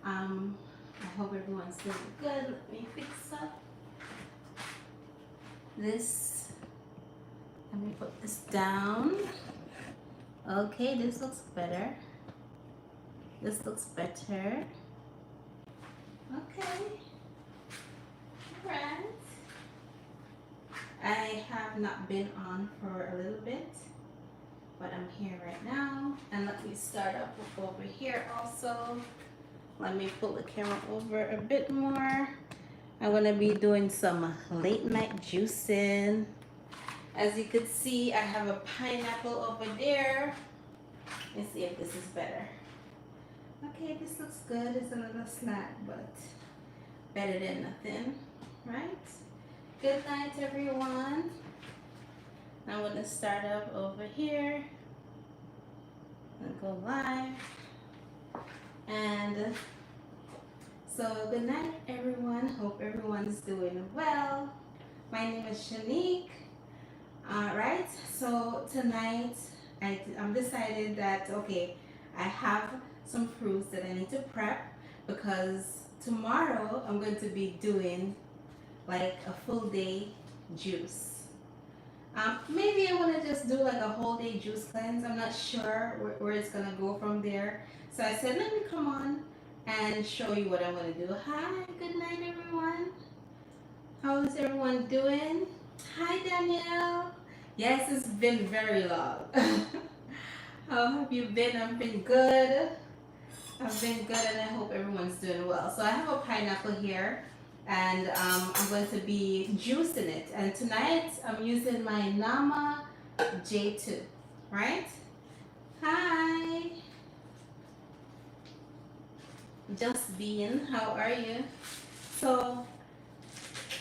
I hope everyone's doing good. Let me fix up this. Let me put this down. Okay, this looks better. This looks better. Okay. Right. I have not been on for a little bit, but I'm here right now. And let me start up over here also. Let me pull the camera over a bit more. I'm gonna be doing some late night juicing. As you can see, I have a pineapple over there. Let's see if this is better. Okay, this looks good. It's a little slack, but better than nothing, right? Good night, everyone. I'm gonna start up over here and go live. And so good night, everyone. Hope everyone's doing well. My name is Shanique. Right, so tonight I'm decided that okay, I have some fruits that I need to prep because tomorrow I'm going to be doing like a full day juice. Maybe I want to just do like a whole day juice cleanse. I'm not sure where it's gonna go from there. So I said, let me come on and show you what I'm gonna do. Hi, good night, everyone. How is everyone doing? Hi, Danielle. Yes, it's been very long. How have you been? I've been good. I've been good, and I hope everyone's doing well. So I have a pineapple here, and I'm going to be juicing it. And tonight I'm using my Nama J2, right? Hi, Just Being. How are you? So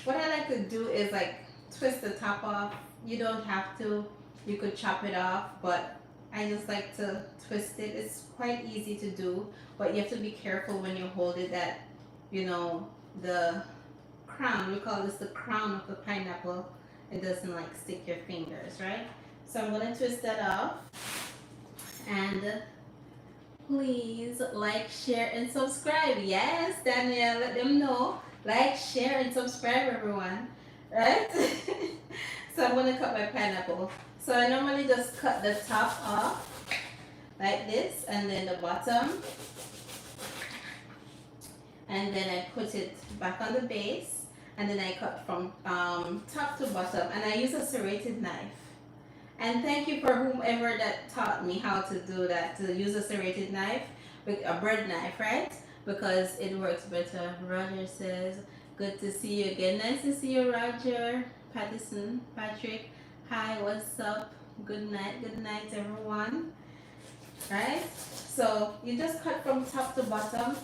what I like to do is like twist the top off. You don't have to. You could chop it off, but I just like to twist it. It's quite easy to do, but you have to be careful when you hold it that, you know, the crown, we call this the crown of the pineapple, it doesn't like stick your fingers, right? So I'm gonna twist that off, and please like, share, and subscribe. Yes, Danielle, let them know. Like, share, and subscribe, everyone. Right? So I'm gonna cut my pineapple. So I normally just cut the top off like this, and then the bottom, and then I put it back on the base, and then I cut from top to bottom, and I use a serrated knife. And thank you for whomever that taught me how to do that, to use a serrated knife, with a bird knife, right? Because it works better. Roger says, good to see you again. Nice to see you, Roger. Pattison, Patrick, hi, what's up? Good night, everyone. Right? So you just cut from top to bottom,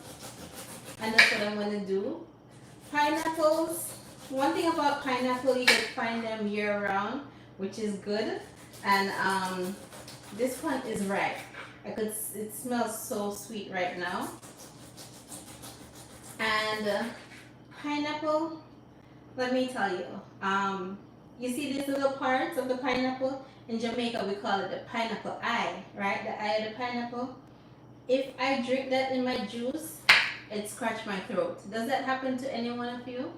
and that's what I'm gonna do. Pineapples, one thing about pineapple, you can find them year round, which is good. And this one is ripe. It smells so sweet right now. And pineapple, let me tell you, you see these little parts of the pineapple? In Jamaica, we call it the pineapple eye, right? The eye of the pineapple. If I drink that in my juice, it scratch my throat. Does that happen to any one of you?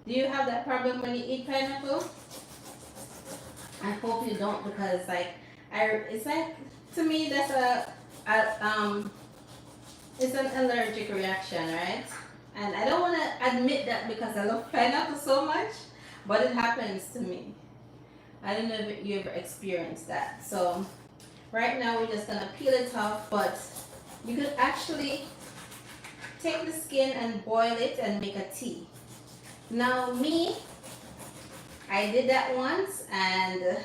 Do you have that problem when you eat pineapple? I hope you don't, because like it's like, to me that's it's an allergic reaction, right? And I don't want to admit that because I love pineapple so much, but it happens to me. I don't know if you ever experienced that. So right now we're just gonna peel it off, but you could actually take the skin and boil it and make a tea. Now me, I did that once, and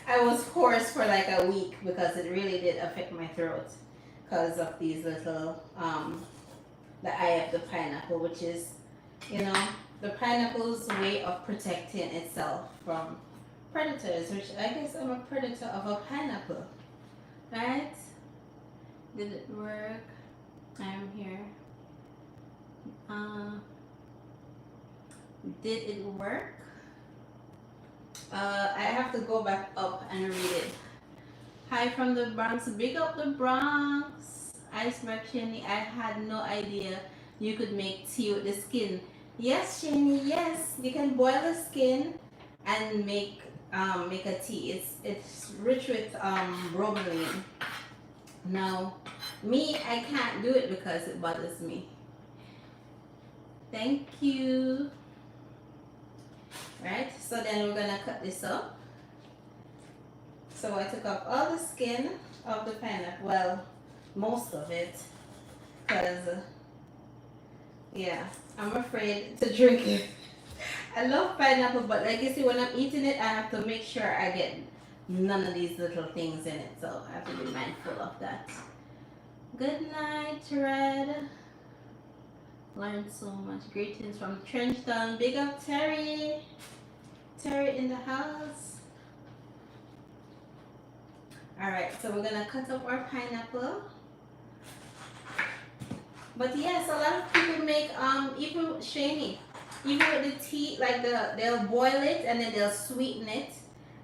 I was hoarse for like a week because it really did affect my throat because of these little the eye of the pineapple, which is, you know, the pineapple's way of protecting itself from predators, which I guess I'm a predator of a pineapple, right? Did it work? I'm here. Did it work? I have to go back up and read it. Hi from the Bronx. Big up the Bronx. iceberg, Shani. I had no idea you could make tea with the skin. Yes, Shani, yes. You can boil the skin and make a tea. It's rich with bromelain. Now, me, I can't do it because it bothers me. Thank you. Right, so then we're gonna cut this up. So I took off all the skin of the pineapple, well, most of it, because yeah, I'm afraid to drink it. I love pineapple, but like you see, when I'm eating it, I have to make sure I get none of these little things in it, so I have to be mindful of that. Good night, Red. Learned so much. Greetings from Trenchtown. Big up, Terry. Terry in the house. Alright, so we're gonna cut up our pineapple. But yes, a lot of people make even Shani, even with the tea, like they'll boil it and then they'll sweeten it,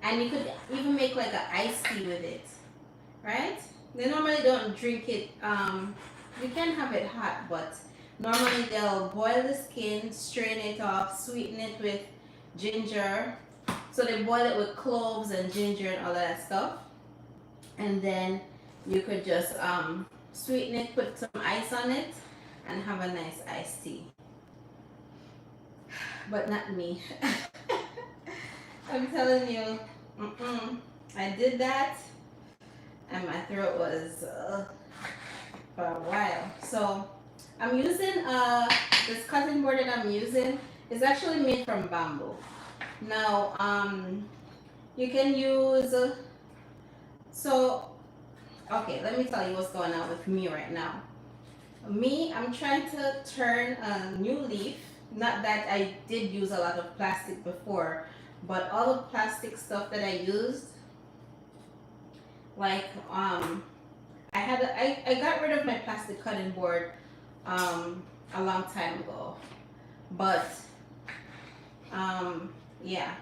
and you could even make like an iced tea with it, right? They normally don't drink it. You can have it hot, but normally they'll boil the skin, strain it off, sweeten it with ginger. So they boil it with cloves and ginger and all that stuff, and then you could just sweeten it, put some ice on it, and have a nice iced tea. But not me. I'm telling you, I did that, and my throat was for a while. So I'm using this cutting board that I'm using is actually made from bamboo. Now you can use okay, let me tell you what's going on with me right now. Me, I'm trying to turn a new leaf. Not that I did use a lot of plastic before, but all the plastic stuff that I used, like I got rid of my plastic cutting board a long time ago, but yeah,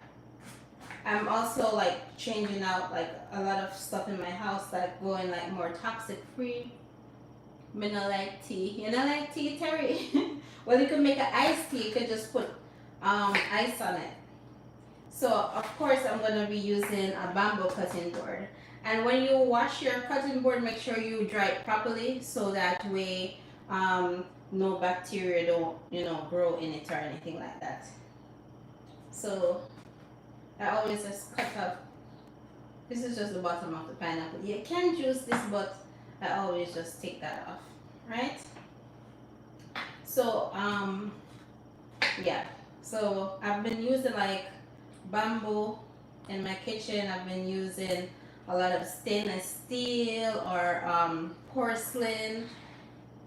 I'm also like changing out like a lot of stuff in my house, like going like more toxic free. Me no like tea. You know like tea, Terry? Well, you can make an iced tea. You could just put ice on it. So of course I'm gonna be using a bamboo cutting board. And when you wash your cutting board, make sure you dry it properly so that way no bacteria don't grow in it or anything like that. So I always just cut off. This is just the bottom of the pineapple. You can juice this, but I always just take that off, right? So yeah. So I've been using like bamboo in my kitchen. I've been using a lot of stainless steel or porcelain,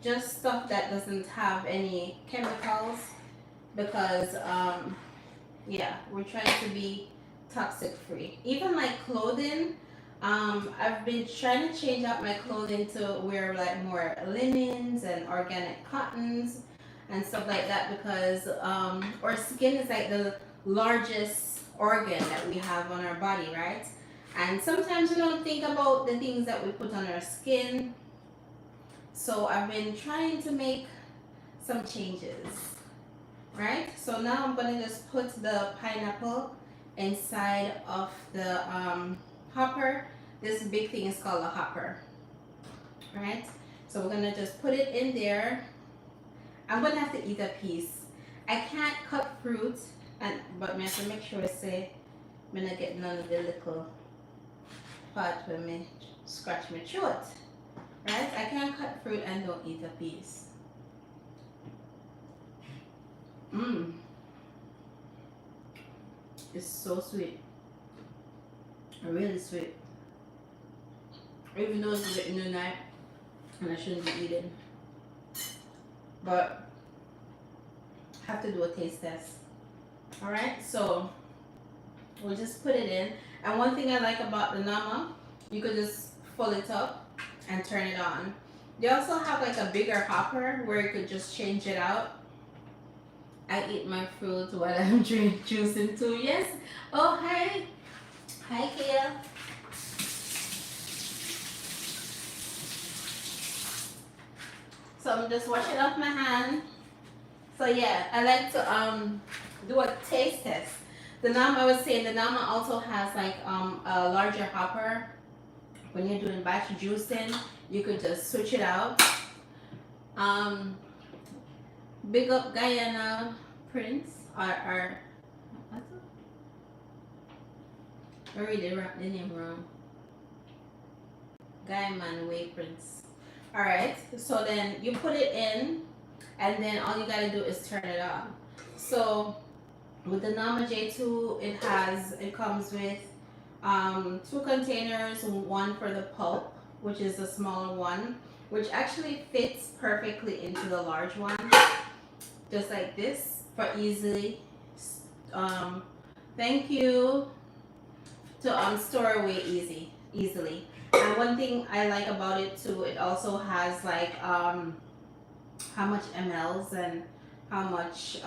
just stuff that doesn't have any chemicals, because yeah, we're trying to be toxic free. Even like clothing, I've been trying to change up my clothing to wear like more linens and organic cottons and stuff like that, because our skin is like the largest organ that we have on our body, right? And sometimes we don't think about the things that we put on our skin. So I've been trying to make some changes, right? So now I'm gonna just put the pineapple inside of the hopper. This big thing is called a hopper, right? So we're gonna just put it in there. I'm gonna have to eat a piece. I can't cut fruit, but I have to make sure I say I'm not get none of the little part where me scratch my throat, right? I can't cut fruit and don't eat a piece. It's so sweet, really sweet. Even though it's a new night and I shouldn't be eating, but I have to do a taste test. All right, so we'll just put it in. And one thing I like about the Nama, you could just fold it up and turn it on. They also have like a bigger hopper where you could just change it out. I eat my fruit while I'm juicing too. Yes. Oh, hi. Hi, Kale. So I'm just washing off my hand. So yeah, I like to do a taste test. The Nama, I was saying, the Nama also has like a larger hopper. When you're doing batch juicing, you could just switch it out. Um, Big up Guyana Prince. Or I read the name wrong. Guyman Way Prince. Alright, so then you put it in, and then all you gotta do is turn it on. So with the Nama J2, it comes with 2 containers, one for the pulp, which is the smaller one, which actually fits perfectly into the large one, just like this, for easily. Thank you to store away easily. And one thing I like about it too, it also has like how much mLs and how much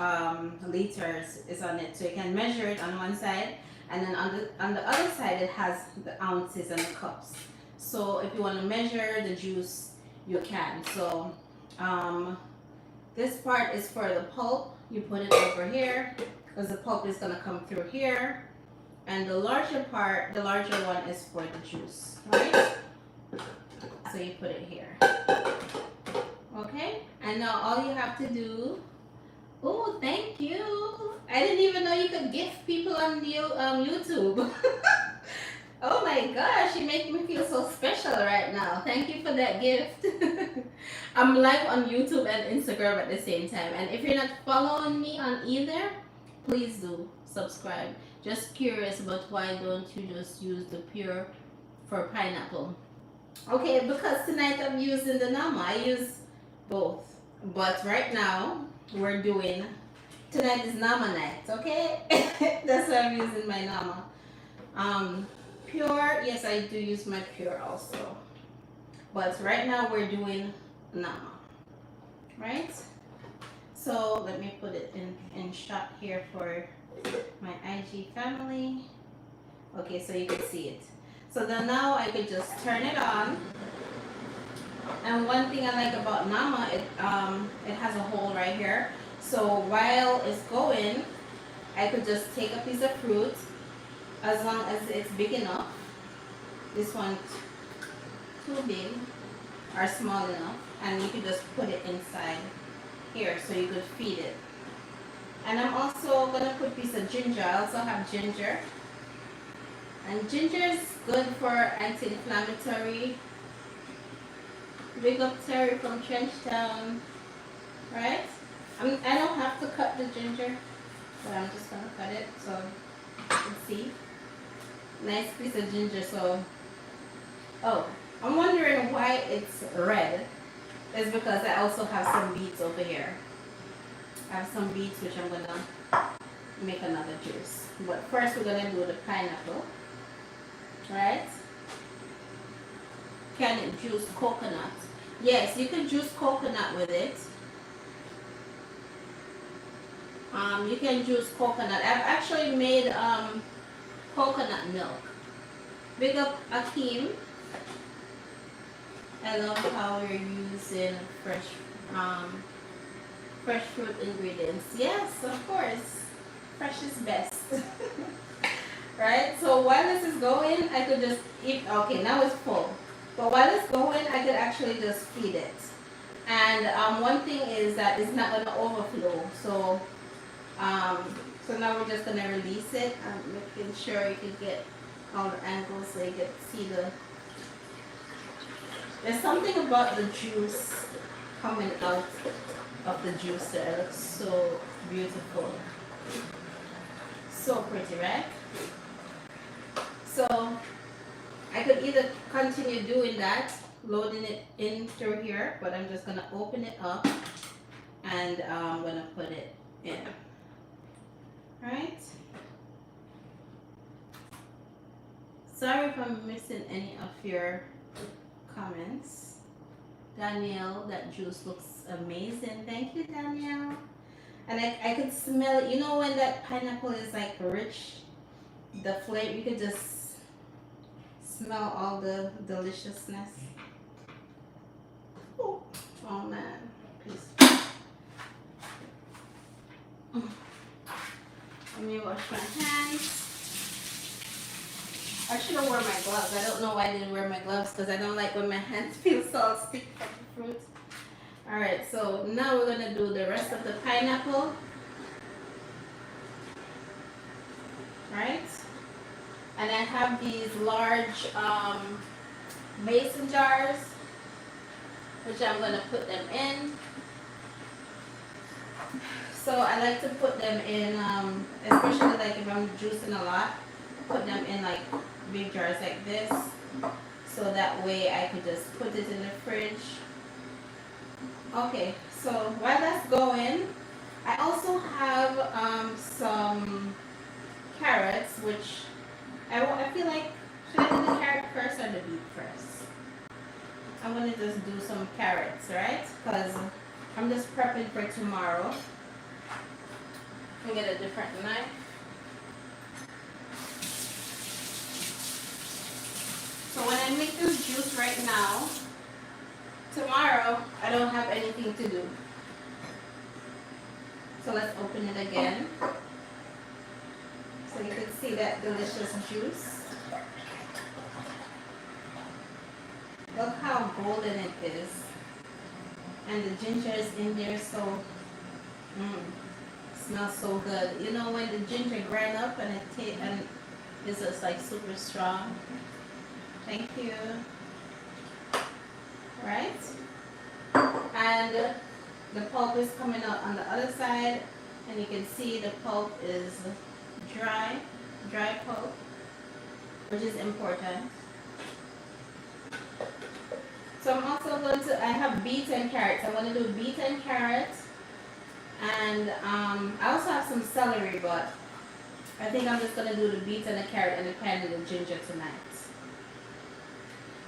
liters is on it, so you can measure it on one side, and then on the other side it has the ounces and the cups. So if you want to measure the juice, you can. So this part is for the pulp. You put it over here because the pulp is gonna come through here, and the larger one is for the juice, right? So you put it here. Okay, and now all you have to do. Oh, thank you. I didn't even know you could gift people on YouTube. Oh my gosh, you make me feel so special right now. Thank you for that gift. I'm live on YouTube and Instagram at the same time. And if you're not following me on either, please do subscribe. Just curious about why don't you just use the pure for pineapple. Okay, because tonight I'm using the Nama. I use both. But right now, tonight is Nama night, okay? That's why I'm using my Nama. Pure, yes, I do use my pure also. But right now we're doing Nama, right? So let me put it in shot here for my IG family. Okay, so you can see it. So then now I could just turn it on. And one thing I like about Nama, it has a hole right here. So while it's going, I could just take a piece of fruit, as long as it's big enough. This one too big or small enough, and you could just put it inside here so you could feed it. And I'm also gonna put a piece of ginger. I also have ginger, and ginger is good for anti-inflammatory. Big up Terry from Trenchtown, right? I don't have to cut the ginger, but I'm just gonna cut it so you can see. Nice piece of ginger. So, oh, I'm wondering why it's red. It's because I also have some beets over here. I have some beets which I'm gonna make another juice. But first we're gonna do the pineapple, right? Can it juice coconut? Yes, you can juice coconut with it. You can juice coconut. I've actually made coconut milk. Big up Akeem. I love how we're using fresh fruit ingredients. Yes, of course. Fresh is best. Right? So while this is going, I could just eat. Okay, now it's full. But while it's going, I could actually just feed it. And one thing is that it's not going to overflow. So so now we're just going to release it. I'm making sure you can get all the angles so you can see there's something about the juice coming out of the juicer. It looks so beautiful. So pretty, right? So I could either continue doing that, loading it in through here, but I'm just gonna open it up and I'm gonna put it in. Right? Sorry if I'm missing any of your comments. Danielle, that juice looks amazing. Thank you, Danielle. And I could smell it. You know when that pineapple is like rich, the flavor, you could just smell all the deliciousness. Oh man. Let me wash my hands. I should have worn my gloves. I don't know why I didn't wear my gloves because I don't like when my hands feel salty from the fruit. Alright, so now we're going to do the rest of the pineapple. Right? And I have these large mason jars, which I'm going to put them in. So I like to put them in, especially like if I'm juicing a lot, put them in like big jars like this. So that way I could just put it in the fridge. Okay, so while that's going, I also have some carrots, which I feel like, should I do the carrot first or the beet first? I'm going to just do some carrots, right? Because I'm just prepping for tomorrow. Let me get a different knife. So when I make this juice right now, tomorrow I don't have anything to do. So let's open it again. So you can see that delicious juice. Look how golden it is. And the ginger is in there, so smells so good. You know when the ginger grind up and it's just like super strong. Thank you. Right? And the pulp is coming out on the other side, and you can see the pulp is dry pulp, which is important. So I'm also going to, I have beets and carrots. I want to do beet and carrots. And I also have some celery, but I think I'm just going to do the beets and the carrot and the pan and the ginger tonight.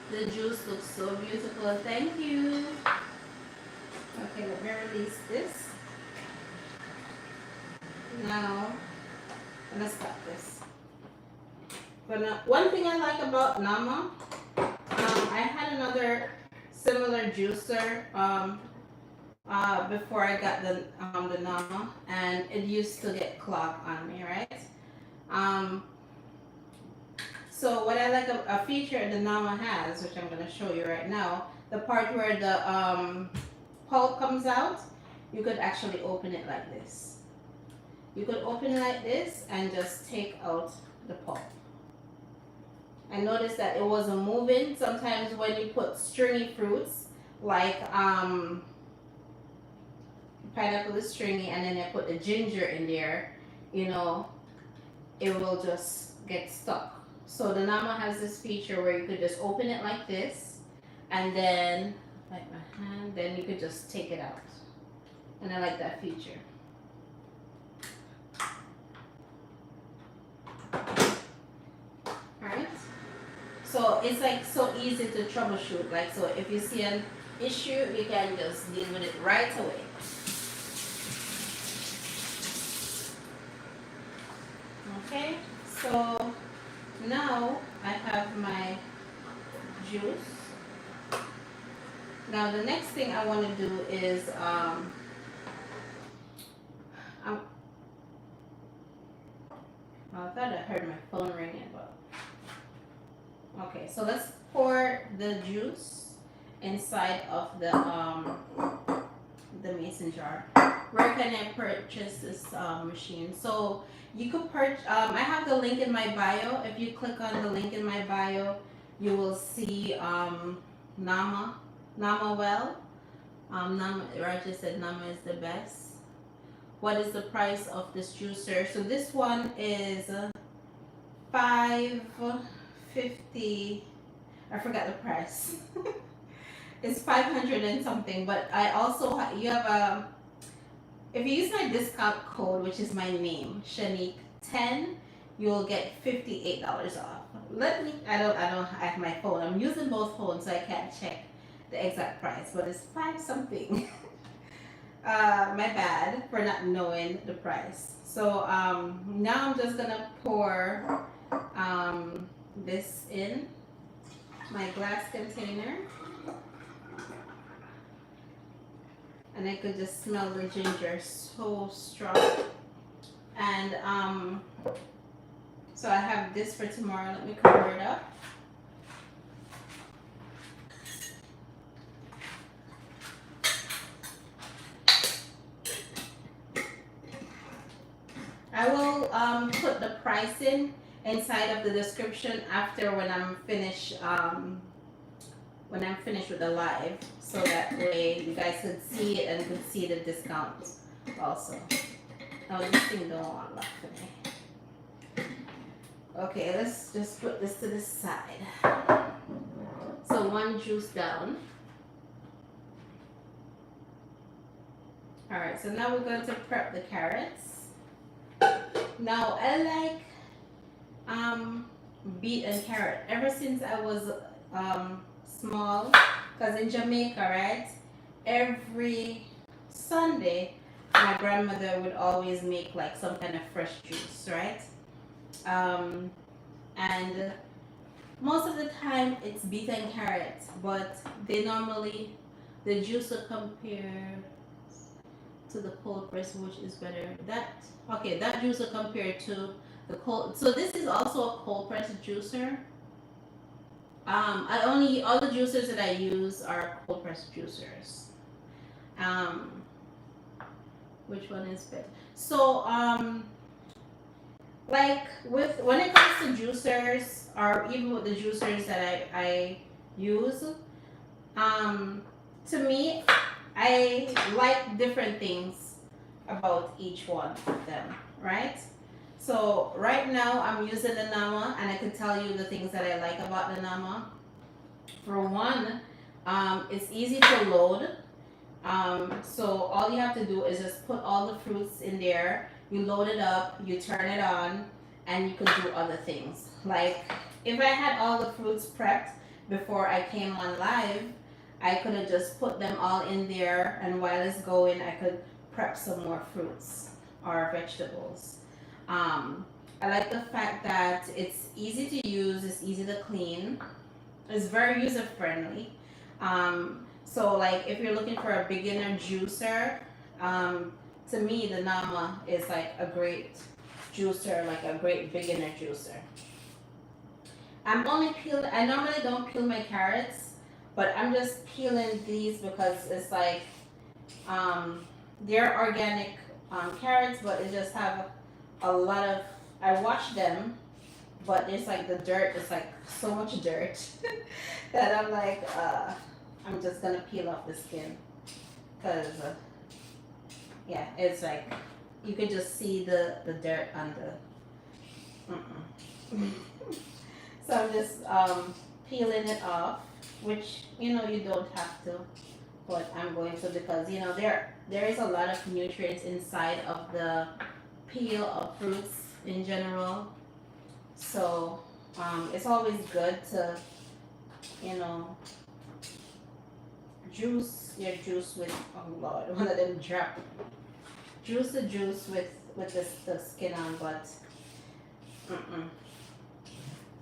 The juice looks so beautiful. Thank you. Okay, let me release this. Now, I'm going to stop this. But one thing I like about Nama, I had another similar juicer before I got the Nama, and it used to get clogged on me, right? So what I like a feature the Nama has, which I'm going to show you right now, the part where the pulp comes out, you could actually open it like this. You could open it like this and just take out the pulp. I noticed that it wasn't moving. Sometimes when you put stringy fruits, like pineapple is stringy, and then I put the ginger in there, you know, it will just get stuck. So the Nama has this feature where you could just open it like this, and then, like my hand, then you could just take it out. And I like that feature. Alright? So it's like so easy to troubleshoot. Like, so if you see an issue, you can just deal with it right away. Okay, so now I have my juice. Now the next thing I want to do is I thought I heard my phone ringing, but okay. So let's pour the juice inside of the mason jar. Where can I purchase this machine? So you could purchase. I have the link in my bio. If you click on the link in my bio, you will see Nama Well. Nama, Raja said Nama is the best. What is the price of this juicer? So this one is $5.50. I forgot the price. It's 500 and something. But I also you have a. If you use my discount code, which is my name, Shanique10, you'll get $58 off. I don't have my phone. I'm using both phones, so I can't check the exact price, but it's 5 something. My bad for not knowing the price. So now I'm just gonna pour this in my glass container, and I could just smell the ginger so strong. And so I have this for tomorrow. Let me cover it up. I will put the pricing inside of the description after when I'm finished with the live, so that way you guys could see it and could see the discounts also. Oh, this thing don't want luck for me. Okay, let's just put this to the side. So one juice down. All right, so now we're going to prep the carrots. Now I like beet and carrot ever since I was small, because in Jamaica, right, every Sunday my grandmother would always make like some kind of fresh juice, right? And most of the time it's beet and carrot, but they normally, the juice will compare to the cold press, which is better. That juice will compare to the cold. So this is also a cold press juicer. All the juicers that I use are cold press juicers. Which one is better? So like when it comes to juicers, or even with the juicers that I use, to me, I like different things about each one of them, right? So right now I'm using the Nama, and I can tell you the things that I like about the Nama. For one, it's easy to load. So all you have to do is just put all the fruits in there. You load it up, you turn it on, and you can do other things. Like if I had all the fruits prepped before I came on live, I could have just put them all in there, and while it's going, I could prep some more fruits or vegetables. I like the fact that it's easy to use, it's easy to clean, it's very user friendly. So like if you're looking for a beginner juicer, to me the Nama is like a great juicer, like a great beginner juicer. I normally don't peel my carrots, but I'm just peeling these because it's like they're organic carrots, but it just have a lot of, I wash them, but it's like the dirt, it's like so much dirt that I'm like, I'm just gonna peel off the skin, because yeah, it's like you can just see the dirt on the so I'm just peeling it off, which you don't have to, but I'm going to, because there is a lot of nutrients inside of the peel of fruits in general. So it's always good to juice your juice with, oh lord, one of them drop, juice the juice with the skin on, but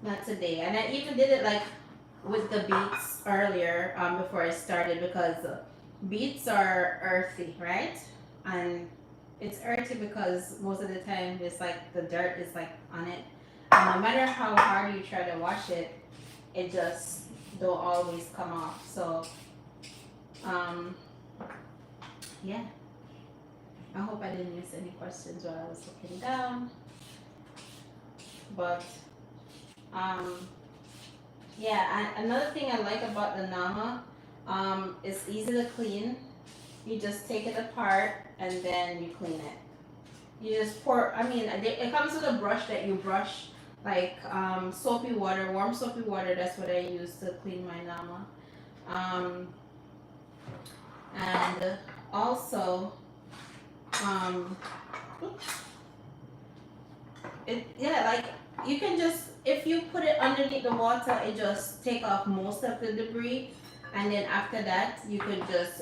not today. And I even did it like with the beets earlier, before I started, because beets are earthy, right? And it's earthy because most of the time it's like the dirt is like on it, and no matter how hard you try to wash it, it just don't always come off. So yeah, I hope I didn't miss any questions while I was looking down, but yeah, another thing I like about the Nama, it's easy to clean. You just take it apart and then you clean it. You just pour, it comes with a brush that you brush, like soapy water, warm soapy water. That's what I use to clean my Nama. And also, like you can just, if you put it underneath the water, it just take off most of the debris, and then after that you could just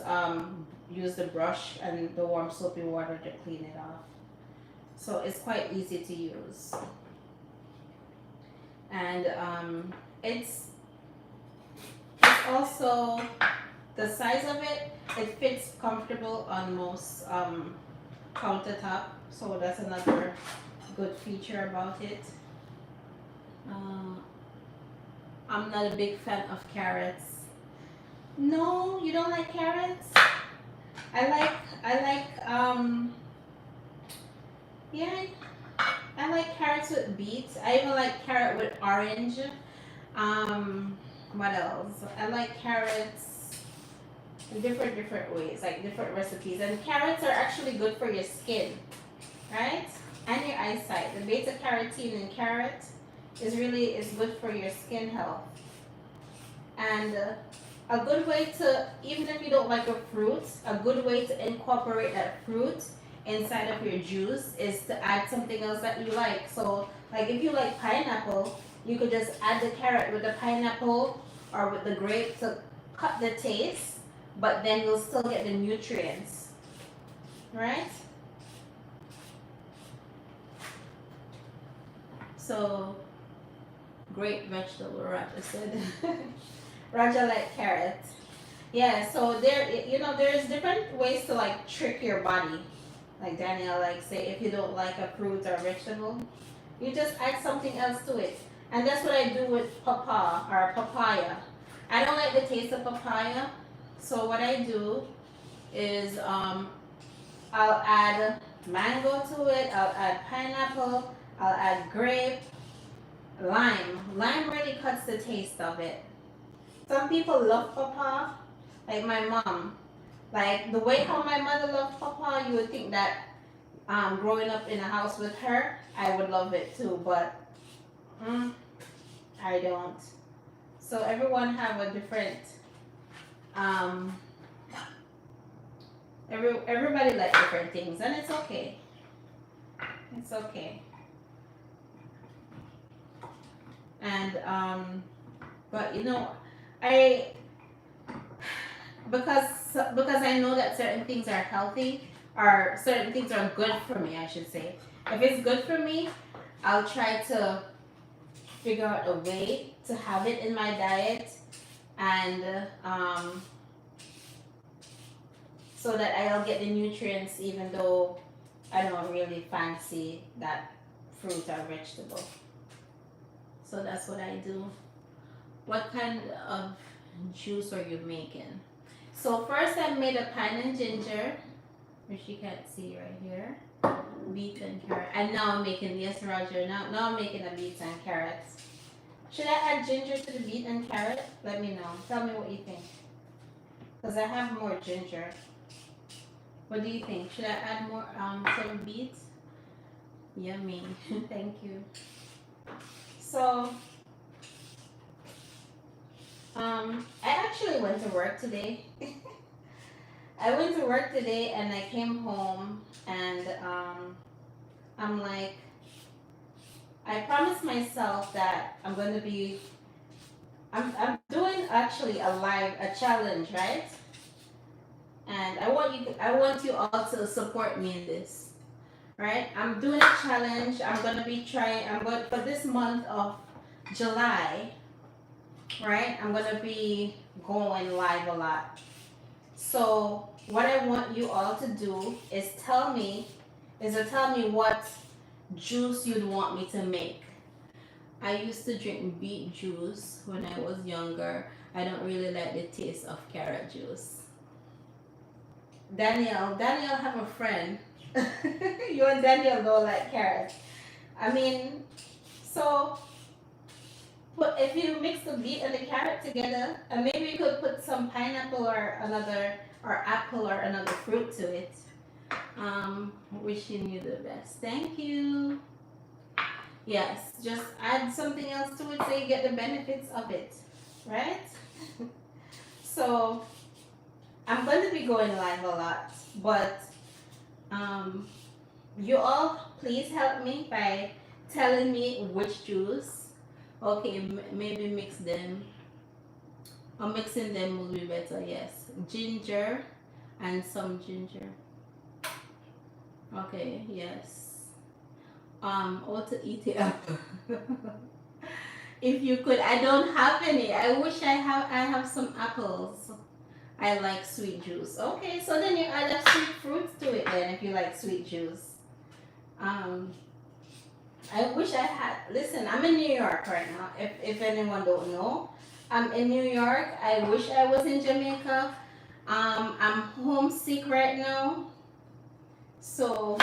use the brush and the warm soapy water to clean it off. So it's quite easy to use, and it's also, the size of it fits comfortable on most countertop, so that's another good feature about it. Uh, I'm not a big fan of carrots. No, you don't like carrots? I like yeah, I like carrots with beets. I even like carrot with orange. Um, what else? I like carrots in different ways, like different recipes. And carrots are actually good for your skin, right? And your eyesight. The beta carotene in carrot is good for your skin health. And a good way to, even if you don't like a fruit, a good way to incorporate that fruit inside of your juice is to add something else that you like. So, like if you like pineapple, you could just add the carrot with the pineapple or with the grape to cut the taste, but then you'll still get the nutrients, right? So, great vegetable, Raja said. Raja like carrot. Yeah, so there's different ways to like trick your body. Like Danielle, like say if you don't like a fruit or vegetable, you just add something else to it. And that's what I do with papaya. I don't like the taste of papaya, so what I do is I'll add mango to it, I'll add pineapple, I'll add grape, lime. Lime really cuts the taste of it. Some people love papaya, like my mom. Like the way how my mother loved papaya, you would think that growing up in a house with her, I would love it too, but I don't. So everyone have a different um everybody like different things, and it's okay. It's okay. And but I because I know that certain things are healthy or certain things are good for me, I should say. If it's good for me, I'll try to figure out a way to have it in my diet, and so that I'll get the nutrients even though I don't really fancy that fruit or vegetable. So that's what I do. What kind of juice are you making? So first I made a pine and ginger, which you can't see right here. Beet and carrot. And now I'm making, yes Roger, now I'm making a beet and carrots. Should I add ginger to the beet and carrot? Let me know. Tell me what you think. Because I have more ginger. What do you think? Should I add more some beets? Yummy. Thank you. So I actually went to work today. I went to work today and I came home and I'm like, I promised myself that I'm going to be, I'm doing actually a challenge, right? And I want you all to support me in this, right? I'm doing a challenge. I'm going for this month of July, right? I'm going to be going live a lot. So what I want you all to do is tell me what juice you'd want me to make. I used to drink beet juice when I was younger. I don't really like the taste of carrot juice. Danielle have a friend. You and Danielle don't like carrots. I mean, so but if you mix the beet and the carrot together, and maybe you could put some pineapple or apple or another fruit to it. Wishing you the best. Thank you. Yes, just add something else to it so you get the benefits of it, right? So I'm going to be going live a lot, but you all please help me by telling me which juice. Okay, maybe mix them. Or mixing them will be better, yes. Ginger and some ginger. Okay, yes. Or to eat the apple. If you could, I don't have any. I wish I have some apples. I like sweet juice. Okay, so then you add a sweet fruit to it then if you like sweet juice. I wish I had. Listen, I'm in New York right now. If anyone don't know, I'm in New York. I wish I was in Jamaica. I'm homesick right now, so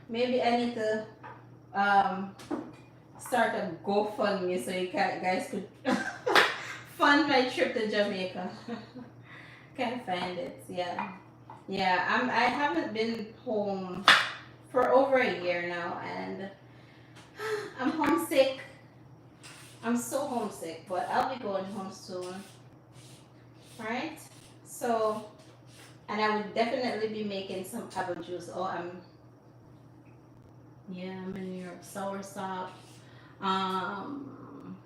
maybe I need to um start a GoFundMe so you guys could fund my trip to Jamaica. Can't find it. Yeah, yeah. I haven't been home for over a year now, and I'm homesick. I'm so homesick, but I'll be going home soon. Right? So, and I would definitely be making some apple juice. Oh, I'm in New York. Soursop. Um,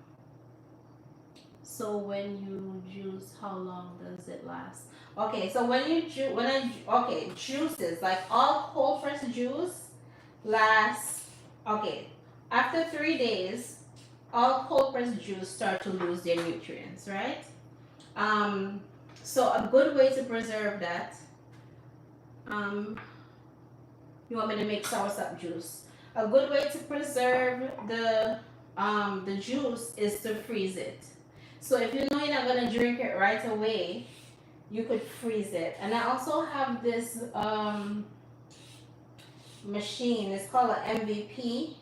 so when you juice, how long does it last? Okay, so when you juices, like all cold pressed juice lasts, okay, after 3 days, all cold pressed juice start to lose their nutrients, right? So a good way to preserve that, you want me to make soursop juice. A good way to preserve the juice is to freeze it. So if you know you're not gonna drink it right away, you could freeze it. And I also have this machine. It's called an MVP,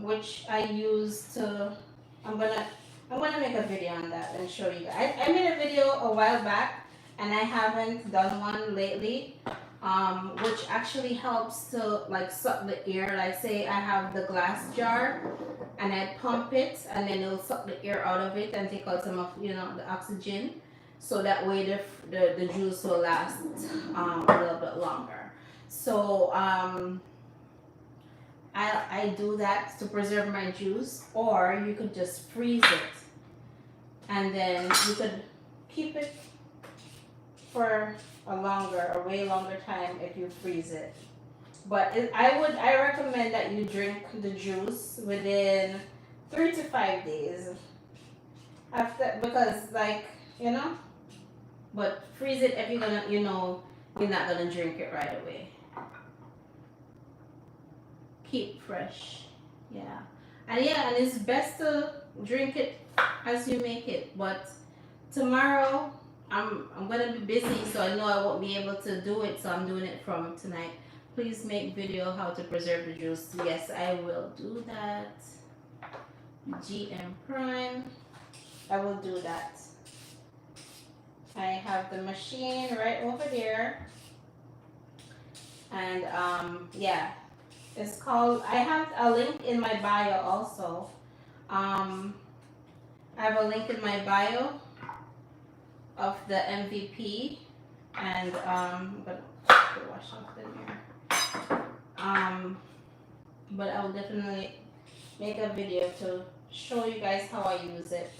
which I use to. I'm gonna make a video on that and show you guys. I made a video a while back, and I haven't done one lately. Which actually helps to like suck the air. Like say I have the glass jar and I pump it, and then it'll suck the air out of it and take out some of the oxygen, so that way the juice will last a little bit longer. So I do that to preserve my juice, or you could just freeze it, and then you could keep it for a way longer time if you freeze it. But I recommend that you drink the juice within 3 to 5 days after, because but freeze it if you're gonna you're not gonna drink it right away. Keep fresh. Yeah. And it's best to drink it as you make it. But tomorrow I'm gonna be busy, so I know I won't be able to do it, so I'm doing it from tonight. Please make video how to preserve the juice. Yes, I will do that. GM Prime, I will do that. I have the machine right over there, and yeah, it's called. I have a link in my bio also. I have a link in my bio of the MVP, and I'm gonna wash off the mirror. But I will definitely make a video to show you guys how I use it,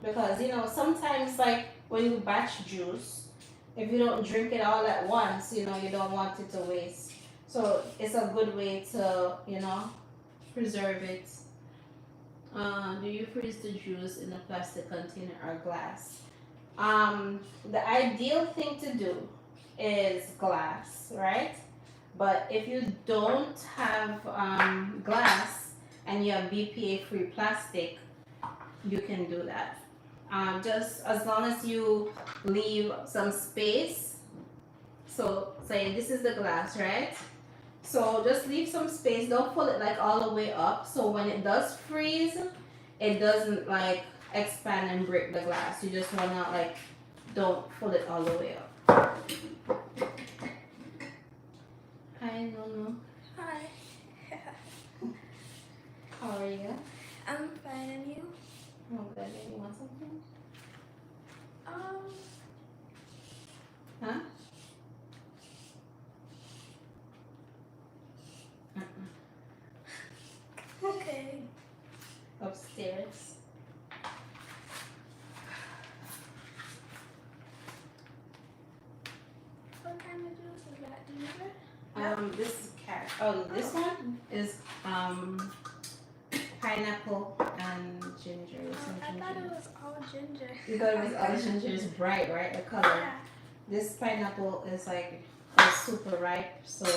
because sometimes like when you batch juice, if you don't drink it all at once, you don't want it to waste. So it's a good way to preserve it. Do you freeze the juice in a plastic container or glass? The ideal thing to do is glass, right? But if you don't have glass and you have BPA-free plastic, you can do that. Just as long as you leave some space. So say this is the glass, right? So just leave some space. Don't pull it like all the way up. So when it does freeze, it doesn't like expand and break the glass. You just wanna don't pull it all the way up. Hi, Nunu. Hi. How are you? I'm fine, and you? Oh, good. You want something? Huh? Okay. Upstairs. What kind of juice is that? Do you know? This is carrot. Oh, this one is pineapple and ginger. I thought it was all ginger. You thought it was all ginger. It's bright, right? The color. Yeah. This pineapple is super ripe, so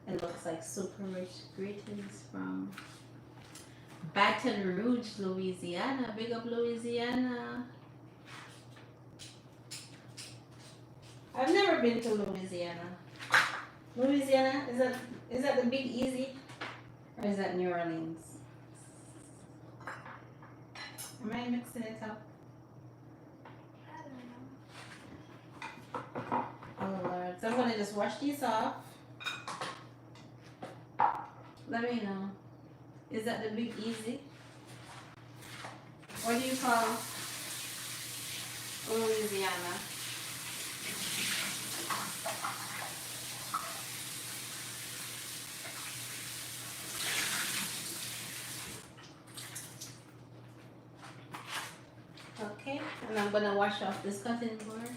it looks like super rich. Greetings from Baton Rouge, Louisiana. Big up Louisiana. I've never been to Louisiana. Louisiana, is that the Big Easy? Or is that New Orleans? Am I mixing it up? I don't know. Oh Lord. So I'm gonna just wash these off. Let me know. Is that the Big Easy? What do you call Louisiana? Okay, and I'm gonna wash off this cutting board.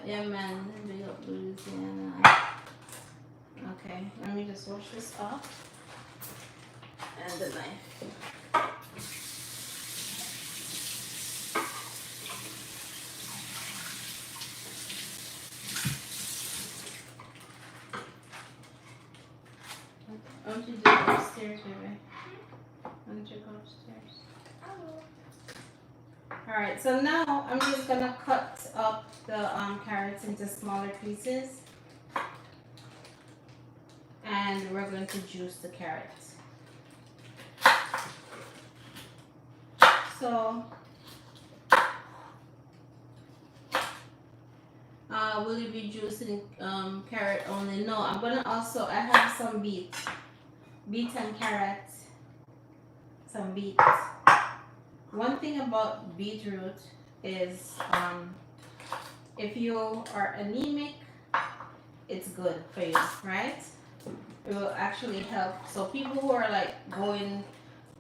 Yeah, man. Big up Louisiana. Okay, let me just wash this off. And the knife. Why don't you do it upstairs, baby? Why don't you go upstairs? I will. Alright, so now I'm just gonna cut up the carrots into smaller pieces. And we're going to juice the carrots. So, will you be juicing carrot only? No, I'm gonna also, I have some beets. Beets and carrots. Some beets. One thing about beetroot is if you are anemic, it's good for you, right? It will actually help. So people who are like going,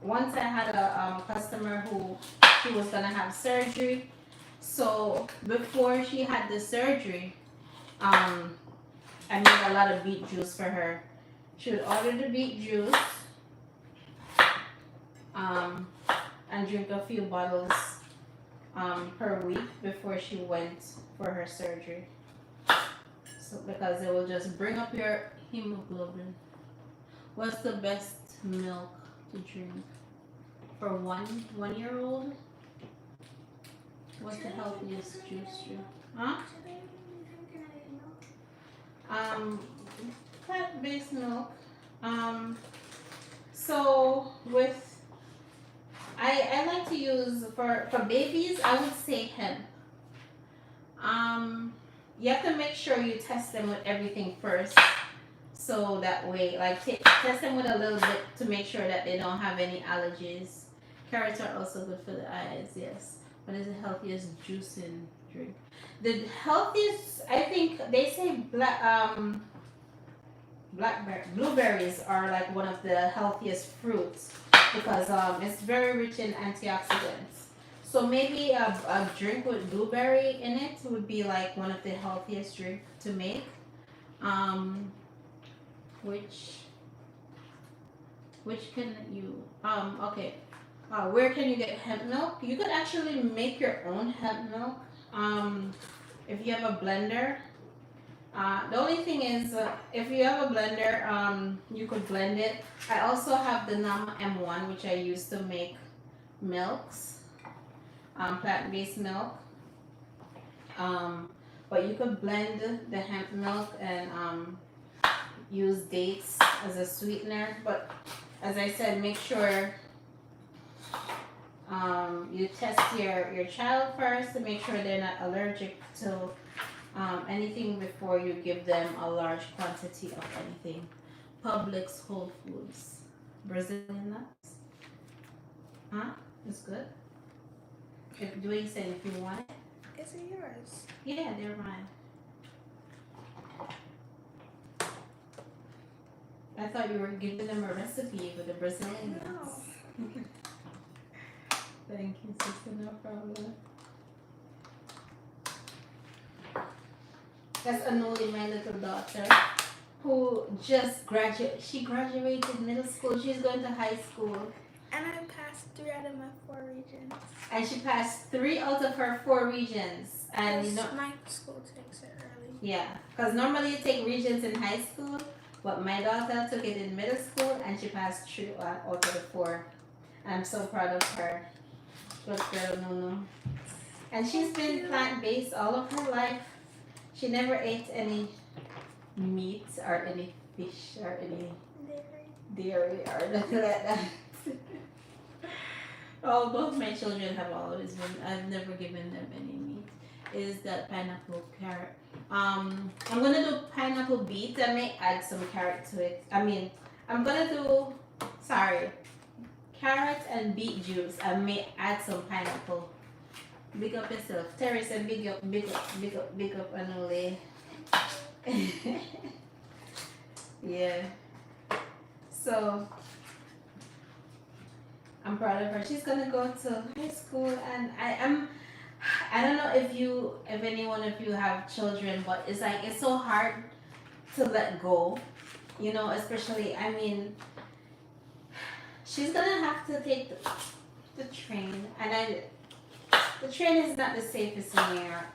once I had a customer who she was gonna have surgery. So before she had the surgery, I made a lot of beet juice for her. She would order the beet juice, and drink a few bottles per week before she went for her surgery. So because it will just bring up your hemoglobin. What's the best milk to drink for 1 year old? What's the healthiest juice? Huh? Should I be drinking milk? Plant-based milk. So with I like to use for babies. I would say hemp. You have to make sure you test them with everything first, so that way, like test them with a little bit to make sure that they don't have any allergies. Carrots are also good for the eyes. Yes. What is the healthiest juicing drink? The healthiest, I think they say blueberries are like one of the healthiest fruits because it's very rich in antioxidants. So maybe a drink with blueberry in it would be like one of the healthiest drink to make. Which can you okay. Where can you get hemp milk? You could actually make your own hemp milk. If you have a blender. The only thing is, if you have a blender, you could blend it. I also have the Nama M1, which I use to make milks, plant-based milk. But you could blend the hemp milk and use dates as a sweetener. But as I said, make sure you test your child first to make sure they're not allergic to anything before you give them a large quantity of anything. Publix, Whole Foods, Brazilian nuts. Huh? It's good. If Dwayne said if you want it. Is it yours? Yeah, they're mine. I thought you were giving them a recipe with the Brazilian No. nuts. Thank you, sister. No problem. That's Anoli, my little daughter, who just graduated. She graduated middle school. She's going to high school. And I passed 3 out of my 4 regions. And she passed 3 out of her 4 regions. And no, my school takes it early. yeah, because normally you take Regents in high school, but my daughter took it in middle school and she passed through out of the four. I'm so proud of her. Good girl, Nunu. And she's been plant-based all of her life. She never ate any meat or any fish or any dairy or nothing like that. Oh, both my children have always been. I've never given them any meat. Is that pineapple carrot? I'm gonna do pineapple beet. I may add some carrot to it. I'm gonna do carrot and beet juice. I may add some pineapple. Big up yourself, Teresa. Big up, big up, big up, big up, Anole. Yeah. So I'm proud of her. She's gonna go to high school, and I don't know if any one of you have children, but it's like it's so hard to let go, especially she's gonna have to take the train, and the train is not the safest in New York,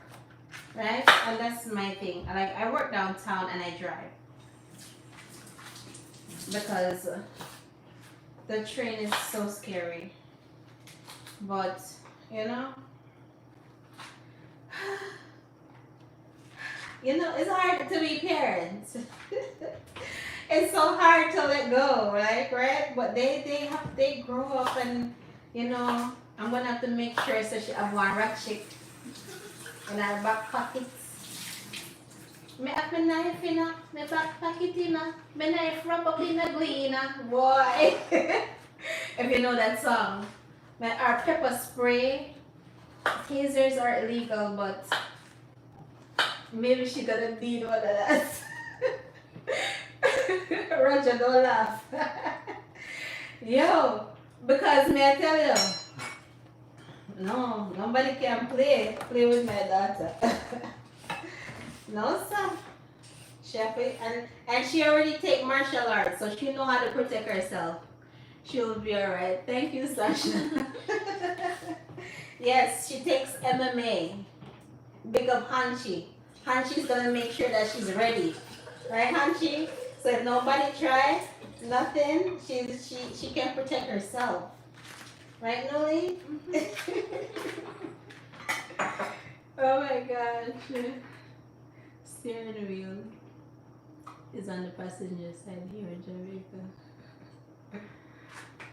right? And that's my thing. I work downtown and I drive because the train is so scary. But it's hard to be parents. It's so hard to let go, right? But they grow up, and I'm gonna have to make sure so she have one rat chick in her back pockets. Me have my knife in my back pocket my knife wrap up in a glue boy. If you know that song. Our pepper spray. Tasers are illegal, but maybe she gonna need one of that. Roger, don't laugh. Yo, because may I tell you, no, nobody can play with my daughter. No, sir. And she already take martial arts, so she know how to protect herself. She'll be alright. Thank you, Sasha. Yes, she takes MMA. Big up Hanchi. Hanchi's gonna make sure that she's ready. Right, Hanchi? So if nobody tries, nothing, she can protect herself. Right, Noli? Oh my gosh. Steering wheel is on the passenger side here in Jamaica.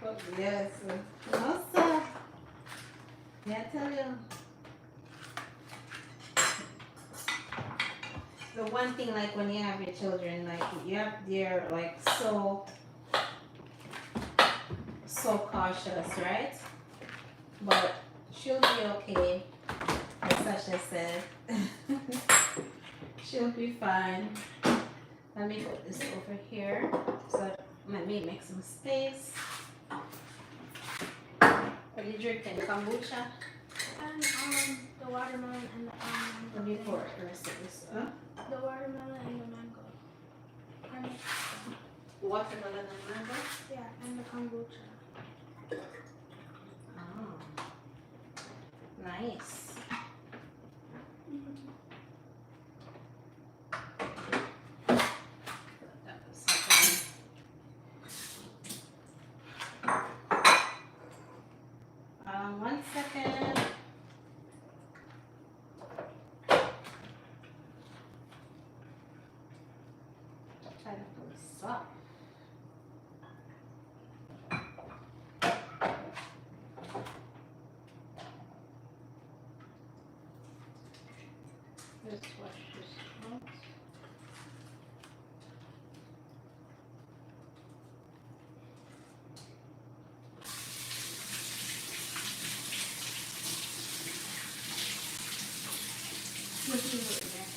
Oh, yes. No, sir. Yeah, I tell you. The one thing, like when you have your children, they're like so cautious, right? But she'll be okay, as Sasha said. She'll be fine. Let me put this over here, so let me make some space. Are you drinking kombucha? And the watermelon and the almond. Let me pour it first. The watermelon and the mango. Watermelon and mango? Yeah, and the kombucha. Oh, nice. One second. Try to pull this up. Let's wash this out. What do you put in there?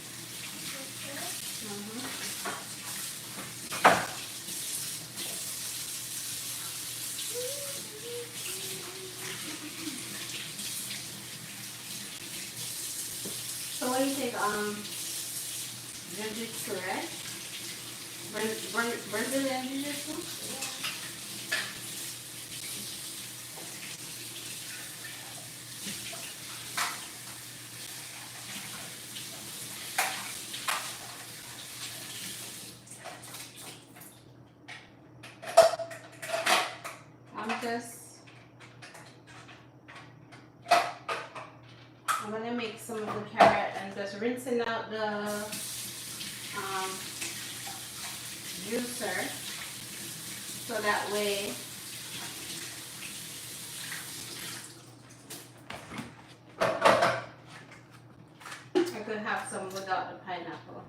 So what do you think? Jiu-jitsu, right? Brazilian jiu-jitsu? carrot and just rinsing out the juicer, so that way I could have some without the pineapple,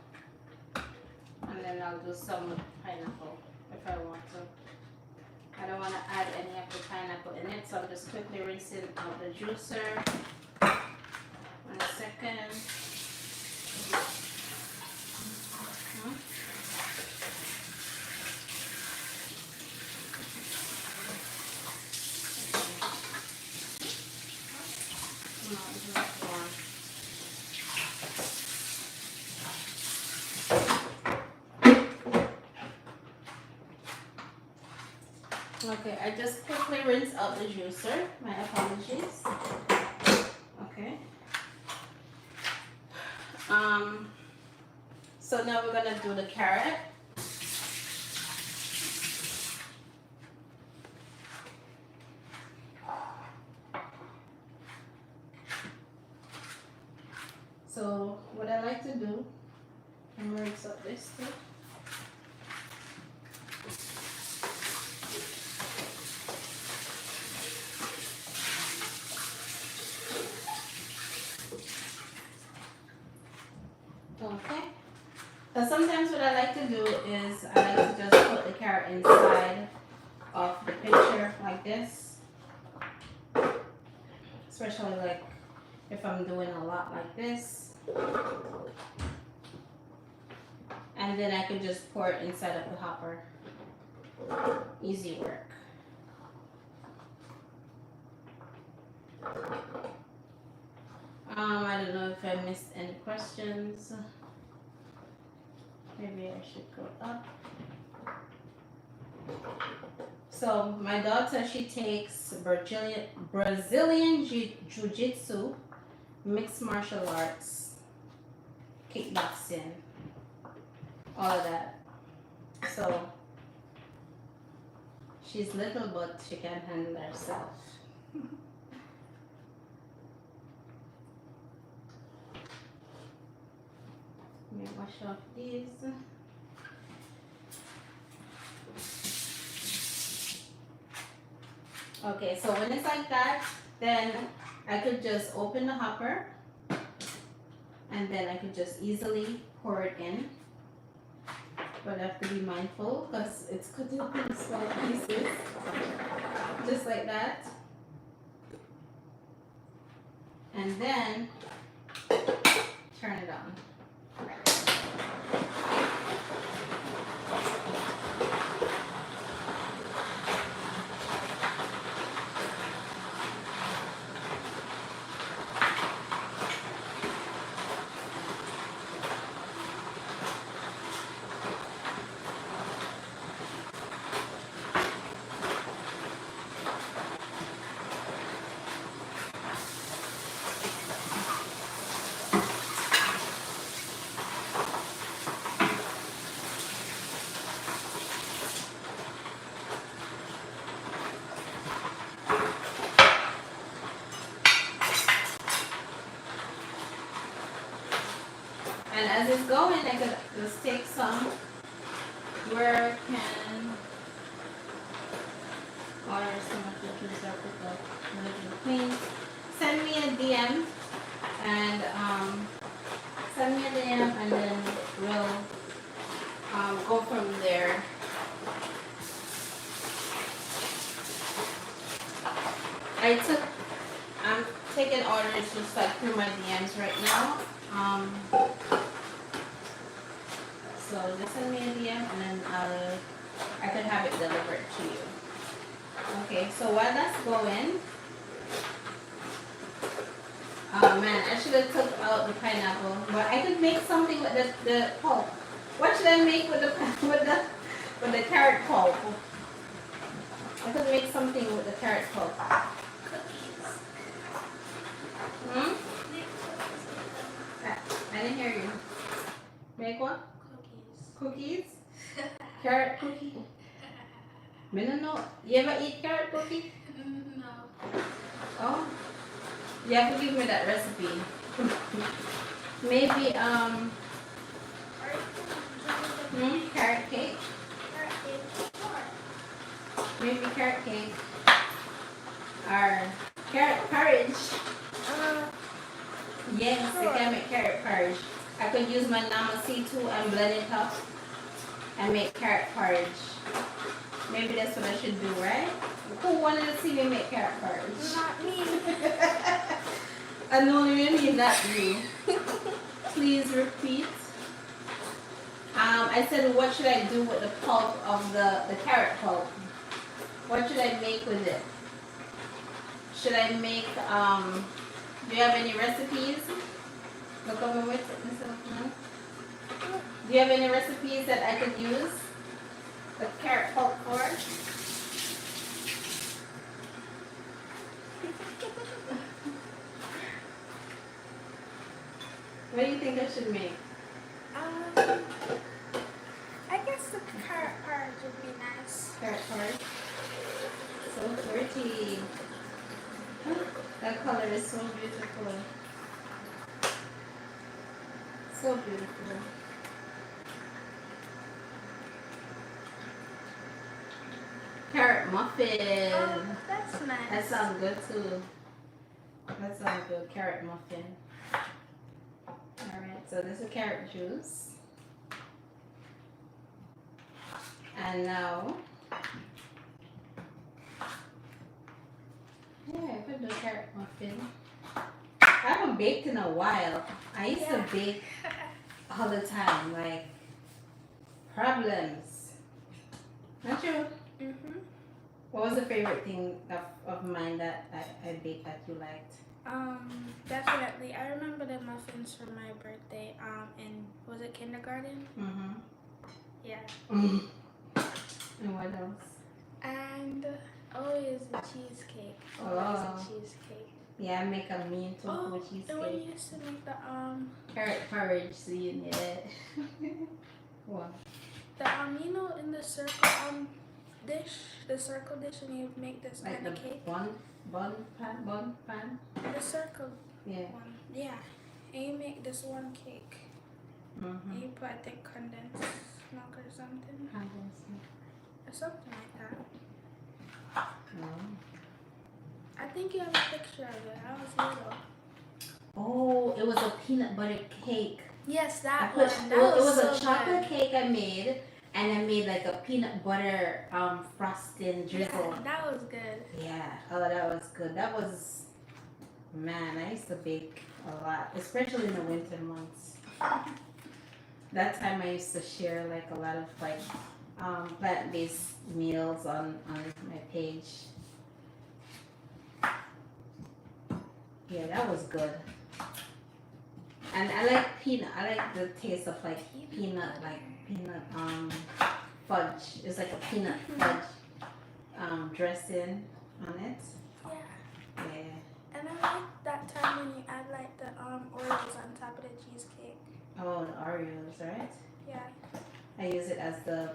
and then I'll do some with pineapple if I want to. I don't want to add any of the pineapple in it, so I'm just quickly rinsing out the juicer. 1 second. No, it's not warm. Okay, I just quickly rinse out the juicer. My apologies. Okay. So now we're gonna do the carrot. So what I like to do, I'm gonna rinse up this too. Okay. So sometimes what I like to do is I like to just put the carrot inside of the pitcher like this. Especially like if I'm doing a lot like this. And then I could just pour it inside of the hopper. Easy work. I don't know if I missed any questions. Maybe I should go up. So my daughter, she takes Brazilian Jiu-Jitsu, mixed martial arts, kickboxing, all of that. So she's little, but she can handle herself. Let me wash off these. Okay, so when it's like that, then I could just open the hopper and then I could just easily pour it in. But I have to be mindful because it's cut up in small pieces. Just like that. And then turn it on. And as it's going, I could just take some where I can order some of the juice up with the little queen. Send me a DM and then we'll go from there. I'm taking orders just like through my DMs right now. So just send me a DM and then I could have it delivered to you. Okay, so while that's going, oh man, I should have took out the pineapple, but I could make something with the pulp. What should I make with the carrot pulp? I could make something with the carrot pulp. I didn't hear you. Make what? Cookies? Carrot cookie? I don't know. You ever eat carrot cookie? No. Oh. You have to give me that recipe. Maybe Or you can join the carrot cake. carrot cake before. Maybe carrot cake or carrot porridge. Yes, Sure. I can make carrot porridge. I could use my Namaste and blend it up and make carrot porridge. Maybe that's what I should do, right? Who wanted to see me make carrot porridge? Not me. I know really not you. Please repeat. I said, what should I do with the pulp of the carrot pulp? What should I make with it? Should I make, do you have any recipes? Look over with it, Mr. Lukman. Do you have any recipes that I could use the carrot pulp for? What do you think I should make? I guess the carrot porridge would be nice. Carrot porridge. So pretty. That color is so beautiful. So beautiful. Carrot muffin. Oh, that's nice. That sounds good too. That sounds good. Carrot muffin. Alright, so this is carrot juice. And now, yeah, I put the carrot muffin. I haven't baked in a while. I used to bake all the time, like problems. Not true. Mhm. What was the favorite thing of mine that I baked that you liked? Definitely. I remember the muffins for my birthday. In was it kindergarten? Mm-hmm. Yeah. And what else? And always the cheesecake. Always Oh. a cheesecake. Yeah, I make a mean tofu And when cheesecake. you used to make the Carrot porridge, so you need it. What? you know, in the circle dish, the circle dish, and you make this Like kind the of cake. bun pan? The circle Yeah. one. Yeah. And you make this one cake. Mm-hmm. And you put, I think, condensed milk or something. Or something like that. I think you have a picture of it. I was little. Oh, it was a peanut butter cake. Yes, I that put, one. it was so a chocolate good. cake I made, and I made like a peanut butter frosting drizzle. Yeah, that was good. Yeah, oh, that was good. That was, man, I used to bake a lot, especially in the winter months. That time I used to share like a lot of like plant-based meals on my page. Yeah, that was good. And I like peanut. I like the taste of like peanut fudge. It's like a peanut fudge dressing on it. Yeah. Yeah. And I like that time when you add like the Oreos on top of the cheesecake. Oh, the Oreos, right? Yeah. I use it as the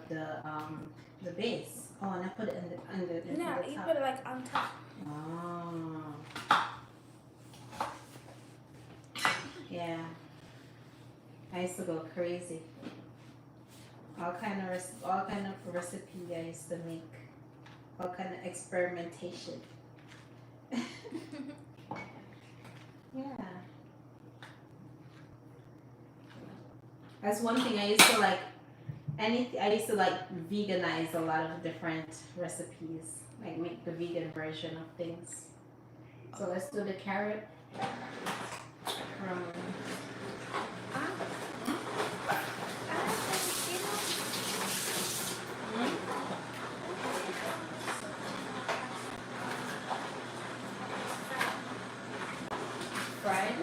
base. Oh, and I put it in the No, you top. put it like on top. Oh. Yeah. I used to go crazy. All kind of recipe I used to make. All kind of experimentation. Yeah. That's one thing I used to like. I used to like veganize a lot of different recipes, like make the vegan version of things. So let's do the carrot. Fried?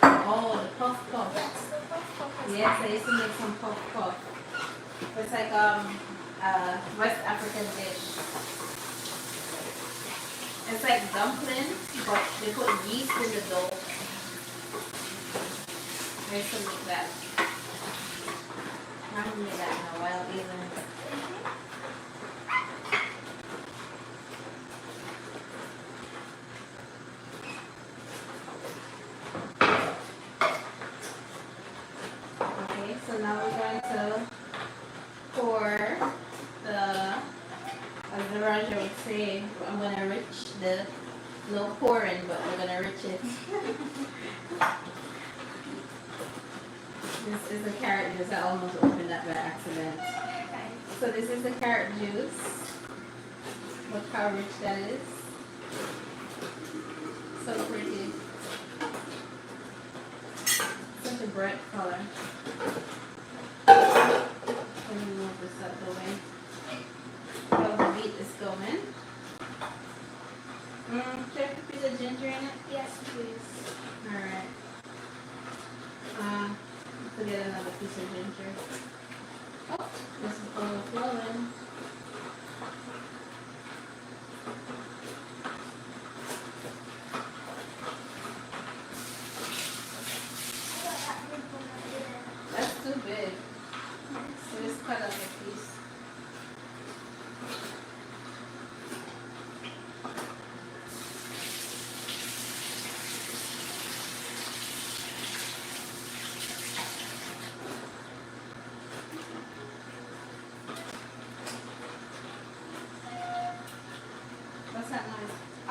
Oh, the puff puff. Yes, I used to make some puff puff. It's like West African dish. It's like dumplings, but they put yeast in the dough. I used to make that. I haven't made that in a while either. now we're going to pour the, as the Raja would say, I'm going to rich the, no pouring, but we're going to rich it. This is the carrot juice. I almost opened that by accident. So this is the carrot juice. Look how rich that is. So pretty. Such a bright color. Let me move this out the way. How the beet is going. Should I put the ginger in it? Yes, please. Alright. To get another piece of ginger. Oh, this is overflowing. That's too big. So just cut up a piece. What's that noise? I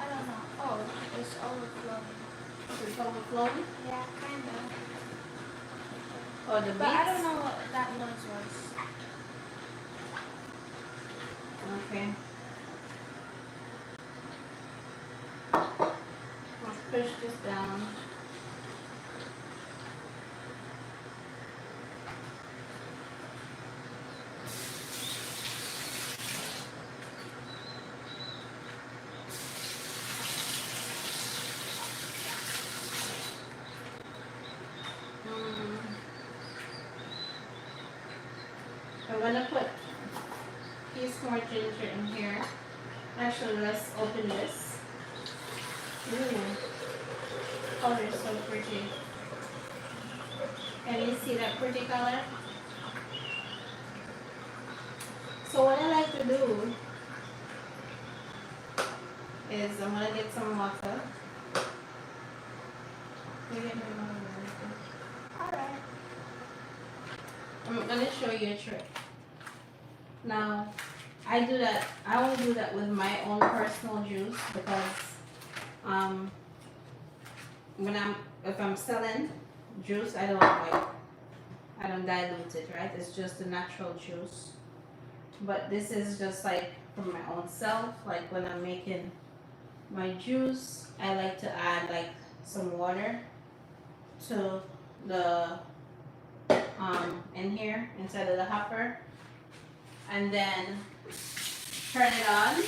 don't know. Oh, it's overflowing. It's overflowing? Yeah, kind of. Or the beets? But I don't know what that noise was. Okay. Let's push this down. I'm gonna put a piece more ginger in here. Actually, let's open this. Ooh, color is so pretty. Can you see that pretty color? So what I like to do is I'm gonna get some water. Alright. I'm gonna show you a trick. Now, I do that. I only do that with my own personal juice because if I'm selling juice, I don't dilute it, right? It's just the natural juice. But this is just like for my own self. Like when I'm making my juice, I like to add like some water to the in here inside of the hopper, and then turn it on,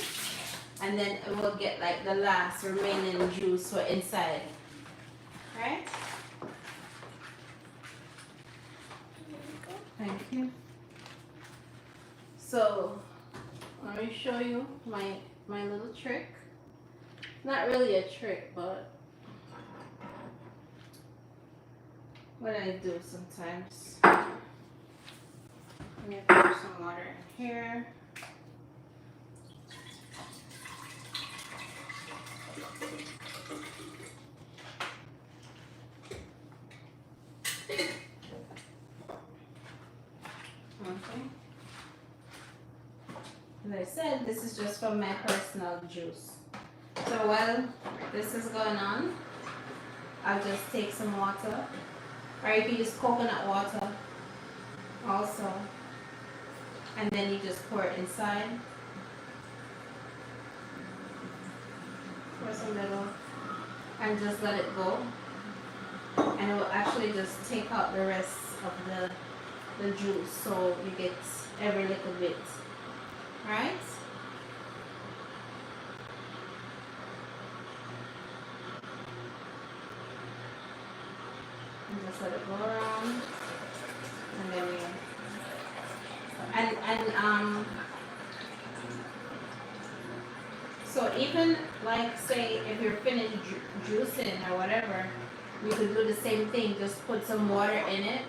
and then it will get like the last remaining juice for inside, right? Thank you. So let me show you my little trick. Not really a trick, but what I do sometimes. Let me pour some water in here. Okay. As I said, this is just from my personal juice. So while this is going on, I'll just take some water, or you can use coconut water also, and then you just pour it inside. Pour some little, and just let it go, and it will actually just take out the rest of the juice, so you get every little bit, right? And just let it go around, and then you, so even like say if you're finished juicing or whatever, you could do the same thing. Just put some water in it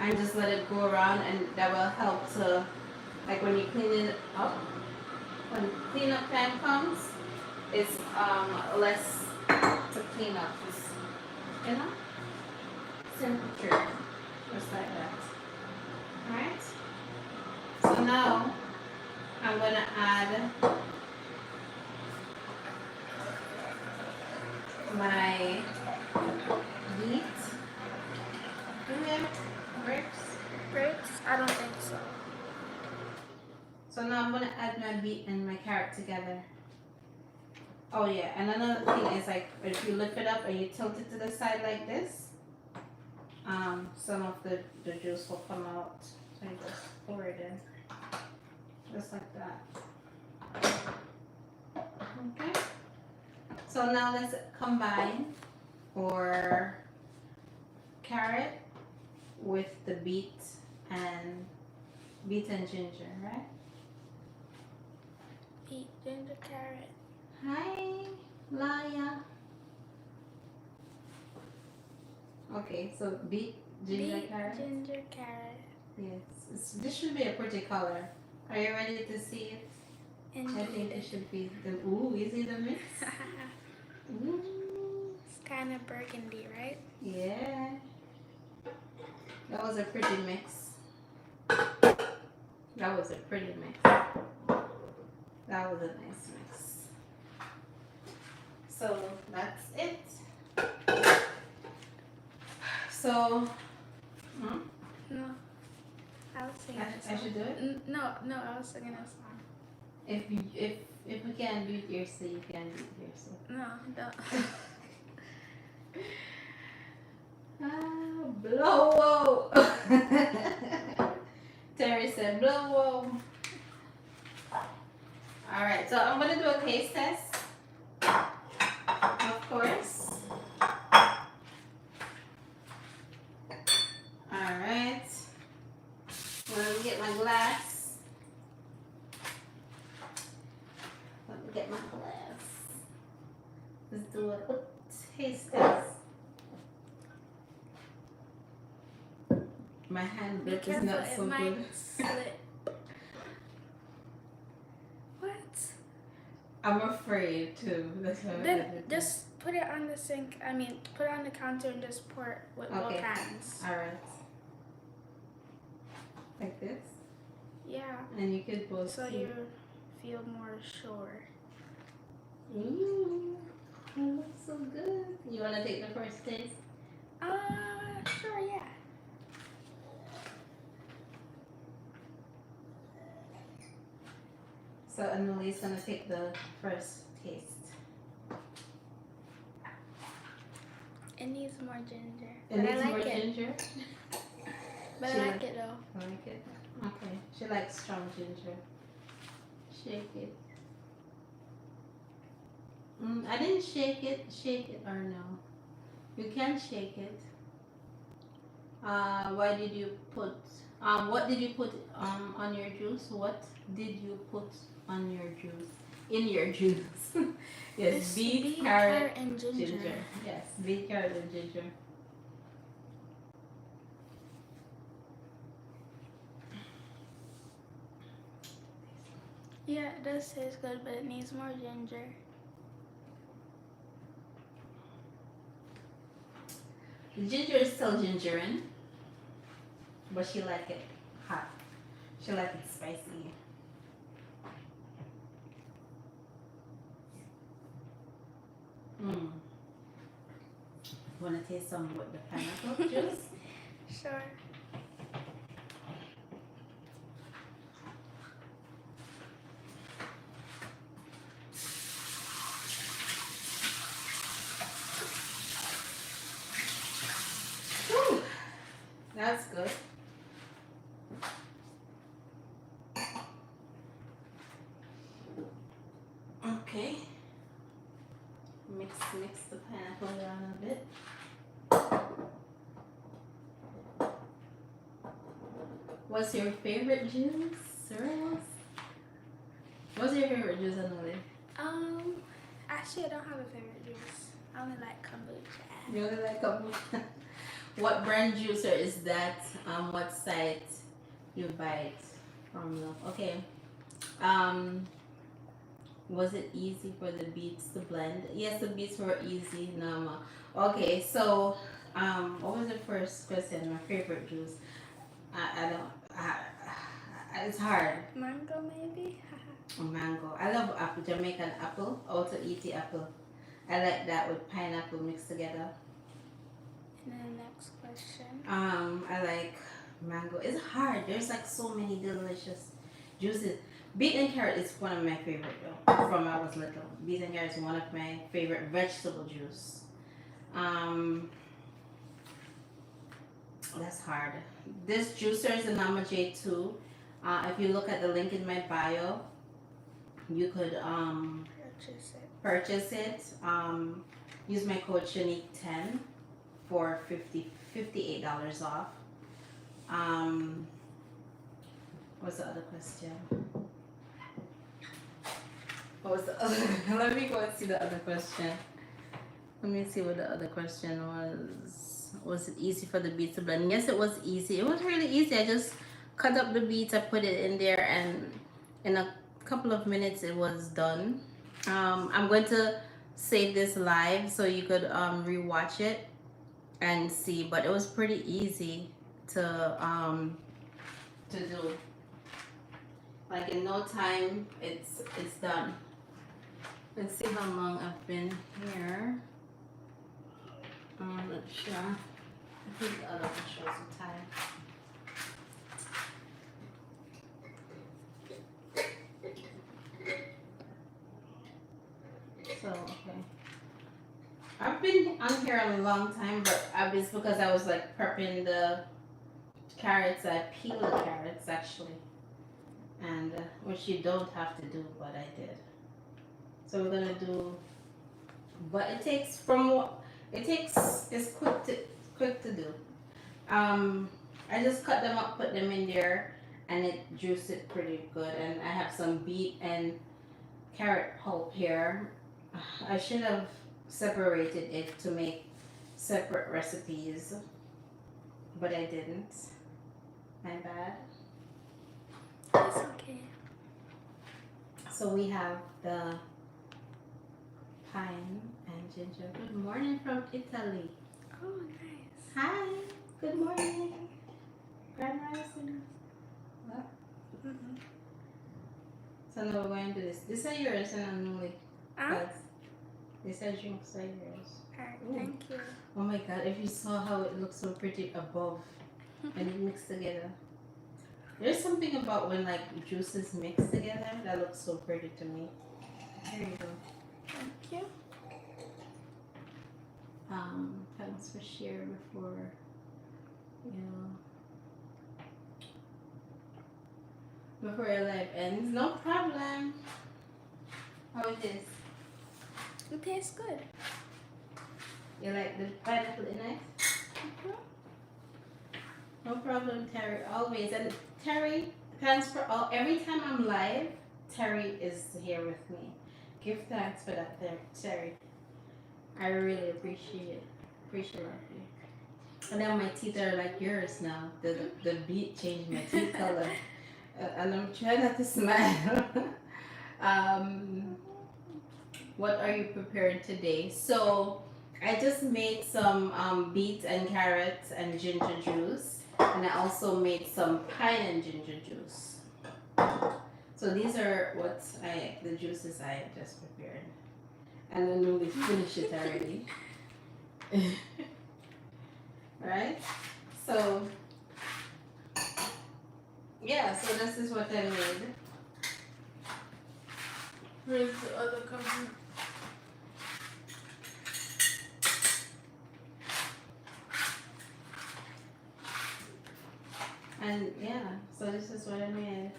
and just let it go around, and that will help to, like when you clean it up, when cleanup time comes, it's less to clean up. It's, you know, simple trick. just like that. Alright? So now I'm gonna add my beet. Do we have grapes? Grapes? I don't think so. So now I'm gonna add my beet and my carrot together. Oh yeah, and another thing is like if you lift it up and you tilt it to the side like this, some of the juice will come out. So you just pour it in. Just like that. Okay. So now let's combine our carrot with the beet and ginger, right? Beet, ginger, carrot. Hi, Laya. Okay, so beet, ginger, Beet, carrot. ginger, carrot. Yes, this should be a pretty color. Are you ready to see it? I think it should be the. Ooh, is it the mix? Ooh. It's kind of burgundy, right? Yeah. That was a pretty mix. That was a pretty mix. That was a nice mix. So that's it. So, No. I was singing a song. I should do it. No, I was singing a song. If we can do it yourself, you can do it yourself. No, don't. Blow whoa. Terry said blow whoa. Alright, so I'm gonna do a taste test. Of course. Alright. Let me get my glass. Let me get my glass. Let's do a taste test. My hand Be grip is careful, not it so might good. slip. What? I'm afraid too. That's why Then just put it on the sink. I mean, put it on the counter and just pour it with both Okay. hands. Alright. Like this. Yeah. And you could both So see. you feel more sure. Ooh, it looks so good. You wanna take the first taste? Sure, yeah. So Annalie's gonna take the first taste. It needs more ginger. It needs I like more it. ginger. But She I like it though. I like it. Okay. She likes strong ginger. Shake it. I didn't shake it. Shake it or no? You can shake it. Why did you put? What did you put on your juice? What did you put on your juice? In your juice? Yes, It's beet, carrot, and ginger. Yes, beet, carrot, and ginger. Yeah, it does taste good, but it needs more ginger. The ginger is still gingering, but she like it hot. She like it spicy. Wanna taste some with the pineapple juice? Sure. Whew, that's good. Okay. Mix the pineapple around a bit. What's your favorite juice, Cyril? What's your favorite juice, Annalie? Actually, I don't have a favorite juice. I only like kombucha. You only like kombucha? What brand juicer is that? What site you buy it from? Okay. Was it easy for the beets to blend? Yes, the beets were easy, Nama. Okay, so What was the first question? My favorite juice. I don't. It's hard. Mango, maybe? Mango. I love apple. Jamaican apple. Also eat the apple. I like that with pineapple mixed together. And then next question. I like mango. It's hard. There's like so many delicious juices. Beet and carrot is one of my favorite though. From when I was little. Beet and carrot is one of my favorite vegetable juice. That's hard. This juicer is a Nama J2. If you look at the link in my bio, you could purchase it. Use my code Shanique10 for $58 off. What's the other question? What was the other? Let me go and see the other question. Let me see what the other question was. Was it easy for the beets to blend? Yes, it was easy. It was really easy. I just cut up the beets, I put it in there, and in a couple of minutes it was done. I'm going to save this live so you could rewatch it and see, but it was pretty easy to do. Like in no time, it's done. Let's see how long I've been here. I'm not sure. I think the other one shows the time. So, okay. I've been on here a long time, but it's because I was like prepping the carrots. I peel the carrots actually. And which you don't have to do, but I did. So we're gonna do, but it takes it's quick to do. I just cut them up, put them in there, and it juiced it pretty good. And I have some beet and carrot pulp here. I should have separated it to make separate recipes, but I didn't. My bad. It's okay. So we have the pine and ginger. Good morning from Italy. Oh, nice. Hi. Good morning. Grand rising. What? Mm-hmm. So now we're going to do this. These are yours and I'm only these are drinks are yours. Alright, Ooh. thank you. Oh my god, if you saw how it looks so pretty above when it mixed together. There's something about when like juices mix together that looks so pretty to me. Here you go. Thank you. Thanks for sharing before before your life ends. No problem. How it is? It tastes good. You like the pineapple in it? Mm-hmm. No problem, Terry. Always. And Terry, thanks for all. Every time I'm live, Terry is here with me. Give thanks for that, Terry. I really appreciate it. Appreciate you. And now my teeth are like yours now. The beat changed my teeth color. And I'm trying not to smile. What are you preparing today? So I just made some beets and carrots and ginger juice. And I also made some pine and ginger juice. So these are the juices I just prepared. And I nearly finished it already. Right? So, yeah, so this is what I made. Where's the other company? And yeah, so this is what I made.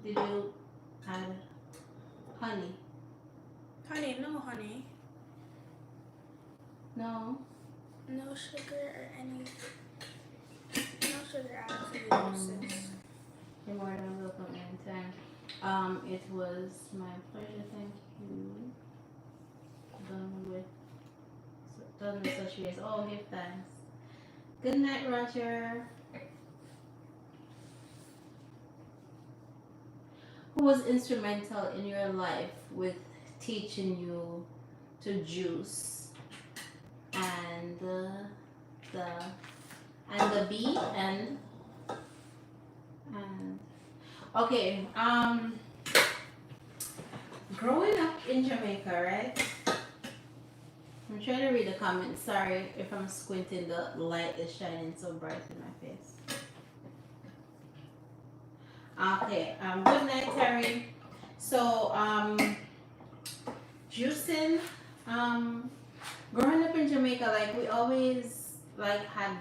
Did you add honey? Honey, no honey. No. No sugar or any. No sugar added to the juices. You're more than welcome anytime. It was my pleasure. Thank you. Done with such ways. Oh, give thanks. Good night, Roger. Who was instrumental in your life with teaching you to juice? and the and the B and okay. Growing up in Jamaica, right? I'm trying to read the comments. Sorry if I'm squinting. The light is shining so bright in my face. Okay. Good night, Terry. So juicing. Growing up in Jamaica, like we always like had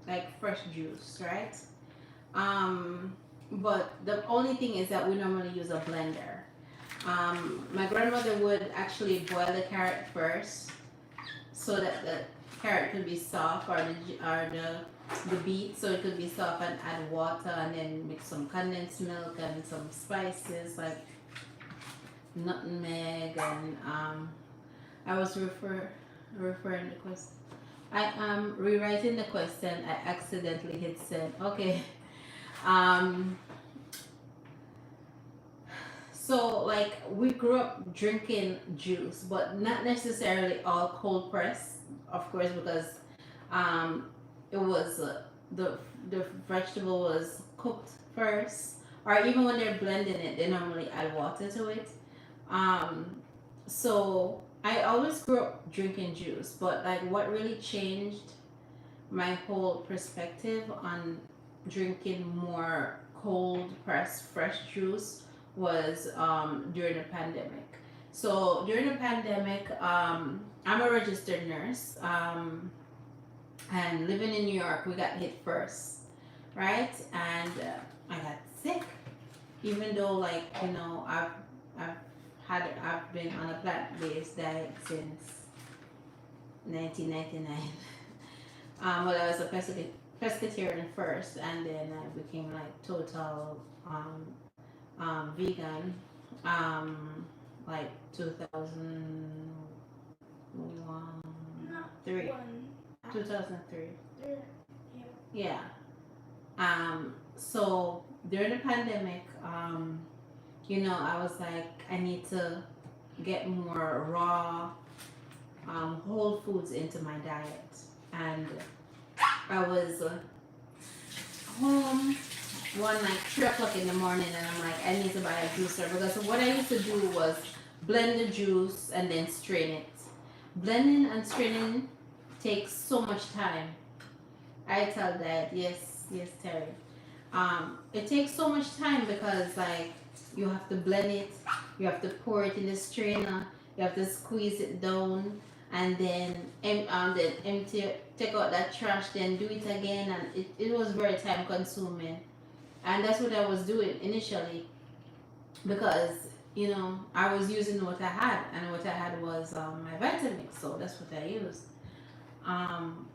like fresh juice, right? But the only thing is that we normally use a blender. My grandmother would actually boil the carrot first so that the carrot could be soft, or the beet so it could be soft, and add water and then mix some condensed milk and some spices like nutmeg and I was referring the question. I am rewriting the question. I accidentally hit send. Okay. Um so like we grew up drinking juice, but not necessarily all cold press, of course, because um it was the vegetable was cooked first, or even when they're blending it, they normally add water to it. Um, so I always grew up drinking juice, but like what really changed my whole perspective on drinking more cold pressed fresh juice was during the pandemic. So during the pandemic, I'm a registered nurse, and living in New York, we got hit first, right? And I got sick, even though like I've I've been on a plant-based diet since 1999. Well, I was a pescatarian first, and then I became like total vegan, like 2001, Not 3, one. 2003. Yeah. Yeah. So during the pandemic, I was like, I need to get more raw, whole foods into my diet. And I was home one like 3 o'clock in the morning, and I'm like, I need to buy a juicer, because what I used to do was blend the juice and then strain it. Blending and straining takes so much time. I tell that, yes, Terry. It takes so much time because like you have to blend it, you have to pour it in the strainer, you have to squeeze it down, and then empty, take out that trash, then do it again, and it was very time consuming. And that's what I was doing initially, because I was using what I had, and what I had was my Vitamix, so that's what I used. Um,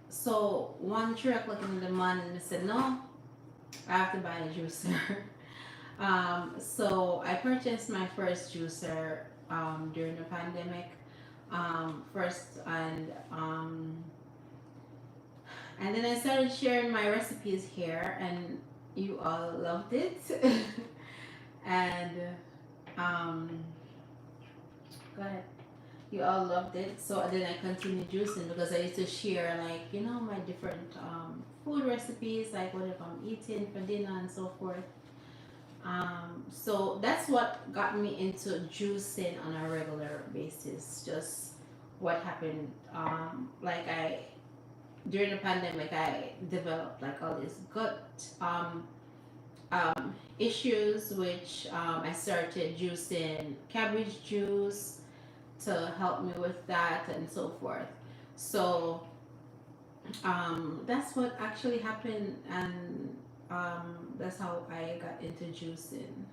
so 3 o'clock in the morning, I said no, I have to buy a juicer. So I purchased my first juicer during the pandemic. First, and then I started sharing my recipes here, and you all loved it. And um, go ahead. You all loved it. So then I continued juicing, because I used to share like my different food recipes, like whatever I'm eating for dinner and so forth. So that's what got me into juicing on a regular basis. Just what happened. Like during the pandemic, I developed like all these gut issues, which I started juicing cabbage juice to help me with that and so forth. So that's what actually happened, and that's how I got into juicing.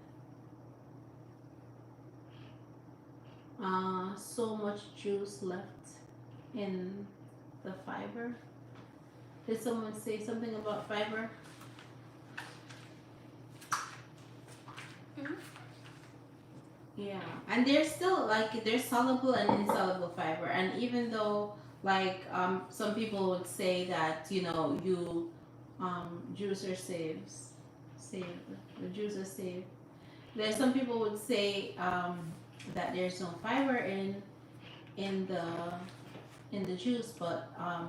So much juice left in the fiber. Did someone say something about fiber? Mhm. Yeah, and there's still like there's soluble and insoluble fiber, and even though like some people would say that you juicer save the juicer save. There's some people would say that there's no fiber in the in the juice, but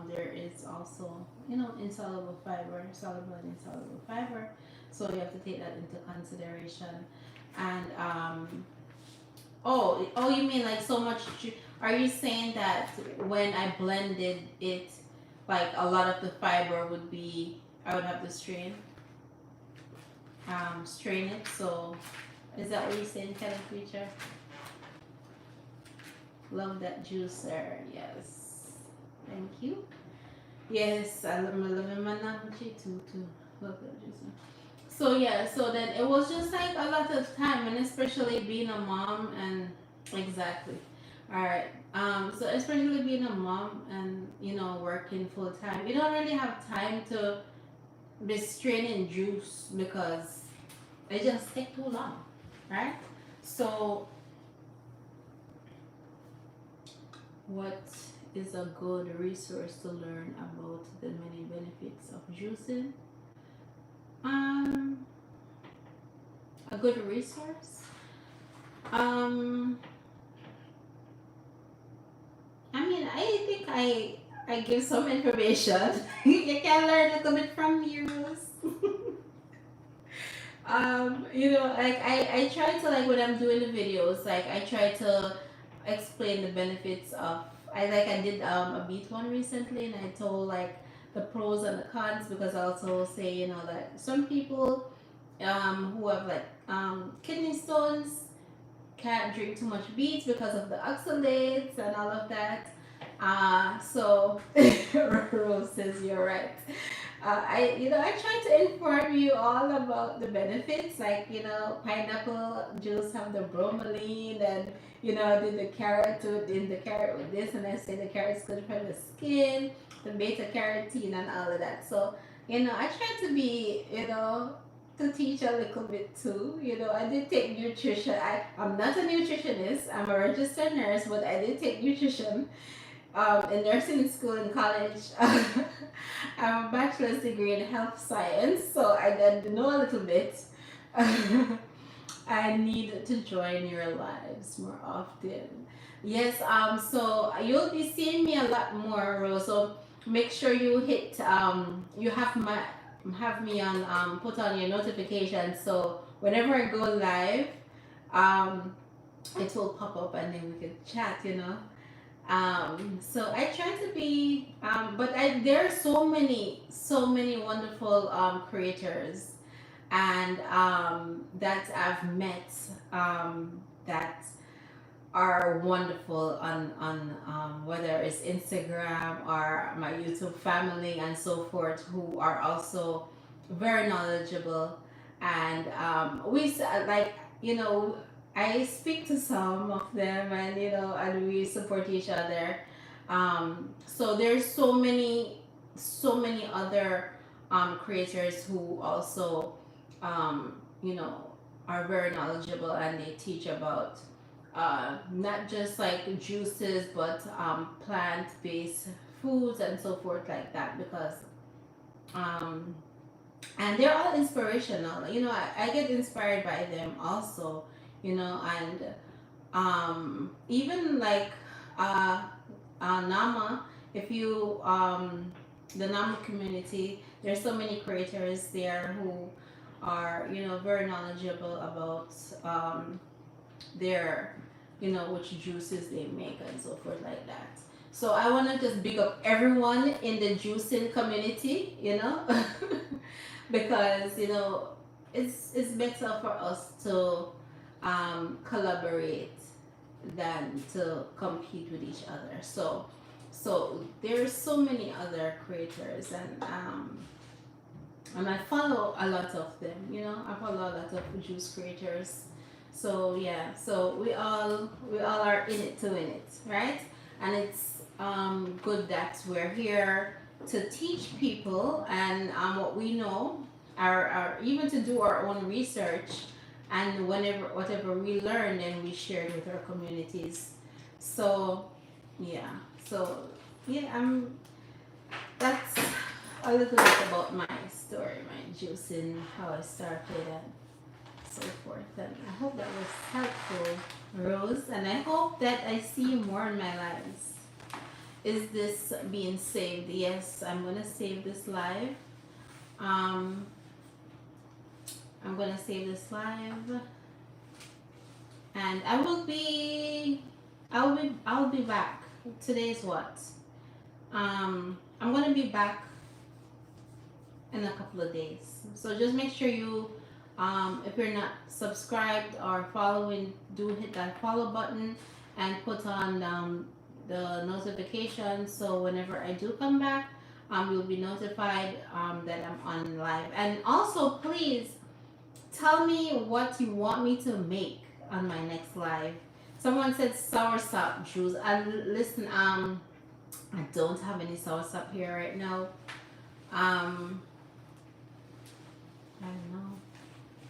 there is also, insoluble fiber, soluble and insoluble fiber. So you have to take that into consideration. And oh, you mean like so much? Are you saying that when I blended it, like a lot of the fiber would be, I would have to strain it. So is that what you're saying, kind of creature? Love that juicer. Yes. Thank you. Yes, I love my Namachi too. Love that juicer. So yeah, so then it was just like a lot of time, and especially being a mom and exactly. All right. So especially being a mom and working full time, you don't really have time to be straining juice because it just take too long, right? So what is a good resource to learn about the many benefits of juicing? Um, a good resource. Um, I mean, I think I give some information. You can learn a little bit from me, Rose. Like I try to, like, when I'm doing the videos, like I try to explain the benefits of, I did a beat one recently, and I told like the pros and the cons, because I also say, that some people who have like kidney stones can't drink too much beets because of the oxalates and all of that. So Rose says you're right. I try to inform you all about the benefits, like, pineapple juice have the bromelain, and I did the carrot in the carrot with this, and I say the carrot's good for the skin, the beta carotene and all of that. So, I try to be, to teach a little bit too. I did take nutrition. I'm not a nutritionist, I'm a registered nurse, but I did take nutrition in nursing school in college. I have a bachelor's degree in health science, so I did know a little bit. I need to join your lives more often. Yes, so you'll be seeing me a lot more, Rose. So make sure you hit you have me on put on your notifications, so whenever I go live, um it will pop up and then we can chat. So I try to be, but there are so many wonderful creators, and that I've met, that are wonderful on whether it's Instagram or my YouTube family and so forth, who are also very knowledgeable, and like, I speak to some of them, and and we support each other. So there's so many other creators who also you know are very knowledgeable, and they teach about not just like juices, but plant-based foods and so forth like that, because um, and they're all inspirational. I get inspired by them also. And even like uh, Nama, if you the Nama community, there's so many creators there who are very knowledgeable about their which juices they make and so forth like that. So I want to just big up everyone in the juicing community, because it's better for us to collaborate than to compete with each other. So there's so many other creators, and I follow a lot of them. I follow a lot of juice creators. So yeah, so we all are in it to win it, right? And it's good that we're here to teach people, and what we know, our even to do our own research, and whatever we learn, and we share it with our communities. So yeah, so yeah, that's a little bit about my story, my juicing, how I started, and so forth. And I hope that was helpful, Rose, and I hope that I see you more in my lives. Is this being saved? Yes, I'm gonna save this live. I'm gonna save this live, and I'll be back. Today's what? I'm gonna be back in a couple of days. So just make sure you, if you're not subscribed or following, do hit that follow button and put on the notification, so whenever I do come back, you'll be notified that I'm on live. And also, please tell me what you want me to make on my next live. Someone said soursop juice. Listen, I don't have any soursop here right now. I don't know.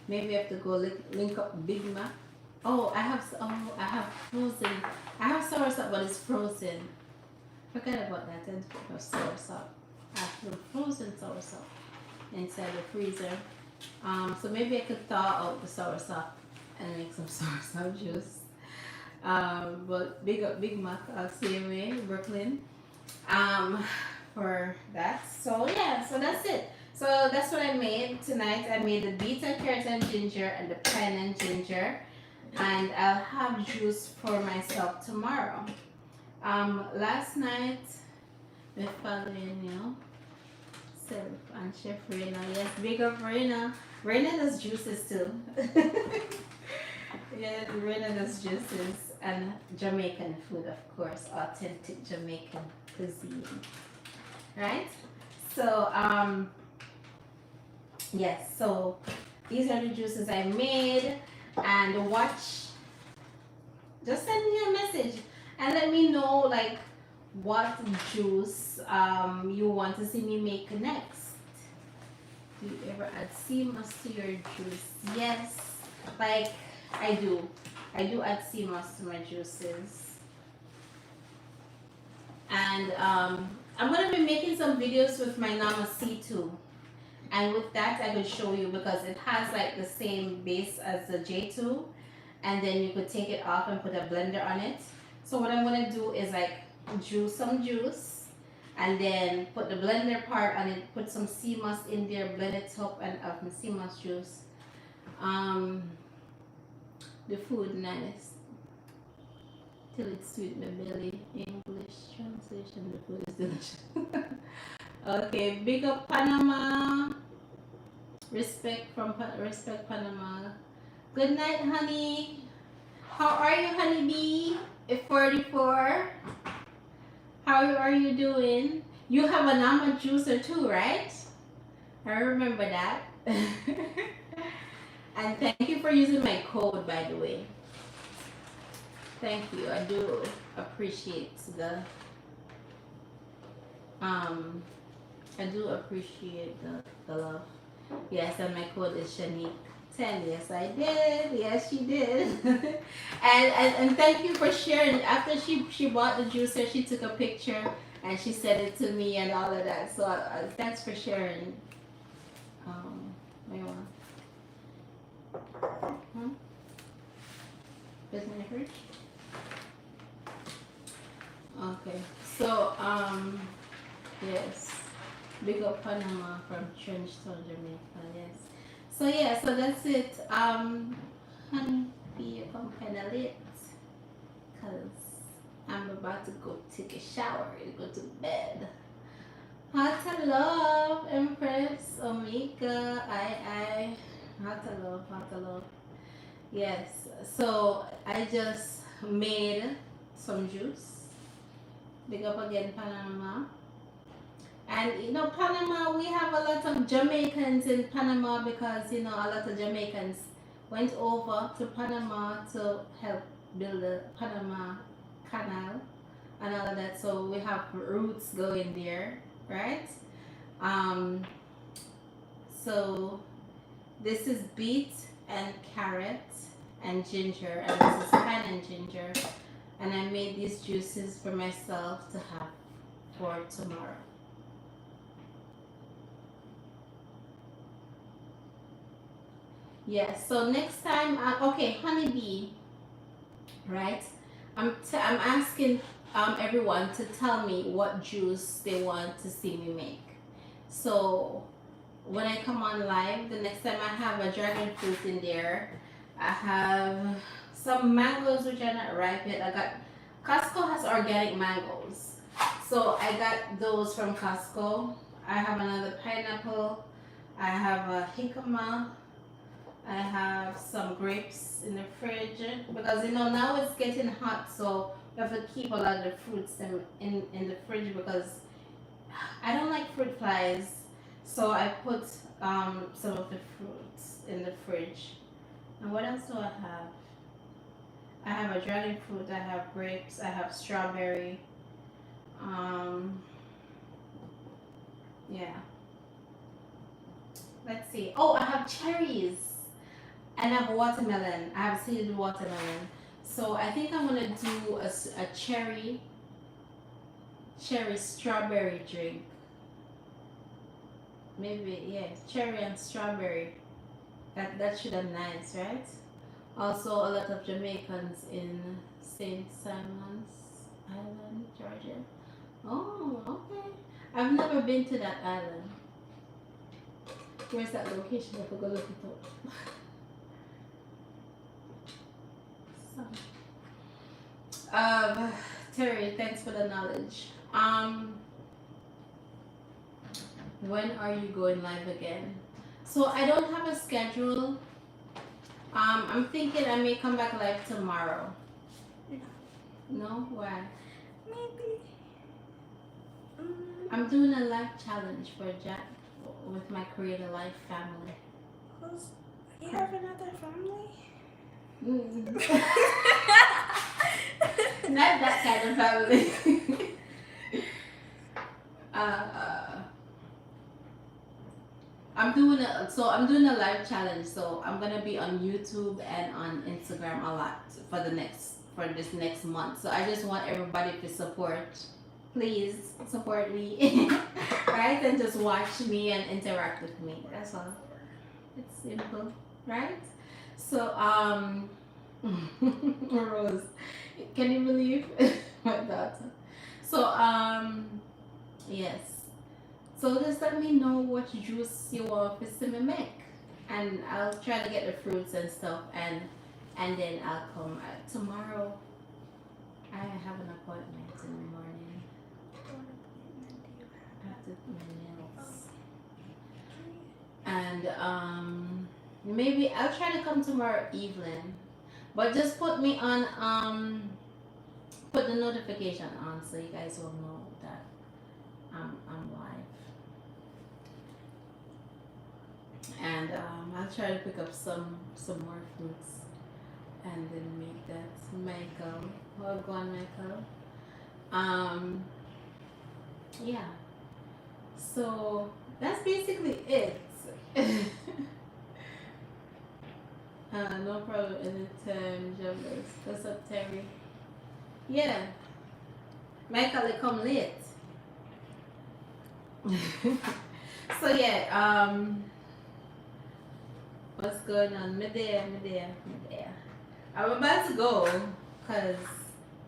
Maybe I have to go link up Big Mac. Oh, I have frozen. I have soursop, but it's frozen. Forget about that. I didn't put my soursop. I have frozen soursop inside the freezer. So maybe I could thaw out the soursop and make some soursop juice. But big up Big Mac, I'll see you in Brooklyn. For that. So yeah, so that's it. So that's what I made tonight. I made the beets and carrots and ginger and the pine and ginger. And I'll have juice for myself tomorrow. Last night with following self and Chef Reina. Yes, big up Reina. Reina does juices too. Yeah, Reina does juices and Jamaican food, of course, authentic Jamaican cuisine. Right? So yes, so these are the juices I made, and just send me a message and let me know like what juice you want to see me make next. Do you ever add sea moss to your juice? Yes, like I do add sea moss to my juices. And I'm gonna be making some videos with my Nama C2. And with that, I could show you, because it has like the same base as the J2, and then you could take it off and put a blender on it. So what I'm gonna do is like juice some juice, and then put the blender part on it, put some sea moss in there, blend it up, and have my sea moss juice. The food nice till it's sweet my belly. English translation: the food is delicious. Okay, big up Panama. Respect Panama. Good night, honey. How are you, honeybee? If 44. How are you doing? You have a Nama juicer too, right? I remember that. And thank you for using my code, by the way. Thank you. I do appreciate the love. Yes, and my code is Shanique 10. Yes, I did. Yes, she did. and thank you for sharing. After she bought the juicer, she took a picture and she sent it to me and all of that. So thanks for sharing. Wait one. Doesn't it hurt? Okay. So yes. Big up Panama from Trenchtown, Jamaica. Yes. So yeah, so that's it. Honey, be come kind of late, cause I'm about to go take a shower and go to bed. Hot to love, Empress, Omega, I. Hot to love. Yes. So I just made some juice. Big up again, Panama. And Panama, we have a lot of Jamaicans in Panama, because a lot of Jamaicans went over to Panama to help build the Panama Canal and all of that. So we have roots going there, right? So this is beet and carrot and ginger, and this is pine and ginger. And I made these juices for myself to have for tomorrow. Yes, so next time, okay, honeybee, right? I'm asking everyone to tell me what juice they want to see me make. So when I come on live, the next time I have a dragon fruit in there. I have some mangoes which are not ripe yet. I got Costco has organic mangoes, so I got those from Costco. I have another pineapple. I have a jicama. I have some grapes in the fridge because now it's getting hot, so we have to keep a lot of the fruits in the fridge because I don't like fruit flies. So I put some of the fruits in the fridge. And what else do I have? I have a dragon fruit. I have grapes. I have strawberry. Um, yeah. Let's see. Oh, I have cherries. And I have watermelon. I have seeded watermelon. So I think I'm gonna do a cherry strawberry drink. Maybe cherry and strawberry. That should be nice, right? Also, a lot of Jamaicans in St. Simon's Island, Georgia. Oh, okay. I've never been to that island. Where's that location? I forgot to look it up. Terry, thanks for the knowledge. When are you going live again? So I don't have a schedule. I'm thinking I may come back live tomorrow. No? Why? Maybe. I'm doing a life challenge for Jack with my Create a Life family. You have another family? Not that kind of family. I'm doing a live challenge, so I'm gonna be on YouTube and on Instagram a lot for this next month. So I just want everybody to support. Please support me, right? And just watch me and interact with me. That's all. It's simple, right? So Rose, can you believe my daughter? So yes. So just let me know what juice you want to me make, and I'll try to get the fruits and stuff, and then I'll come tomorrow. I have an appointment in the morning. What appointment do you have? After my nails. And maybe I'll try to come tomorrow evening, but just put me on put the notification on so you guys will know that I'm live. And I'll try to pick up some more fruits and then make that. Michael, well, go on, Michael. Yeah. So that's basically it. No problem. Anytime, Jobless. What's up, Terry? Yeah. Michael, they come late. So yeah. What's going on? Me there. I'm about to go because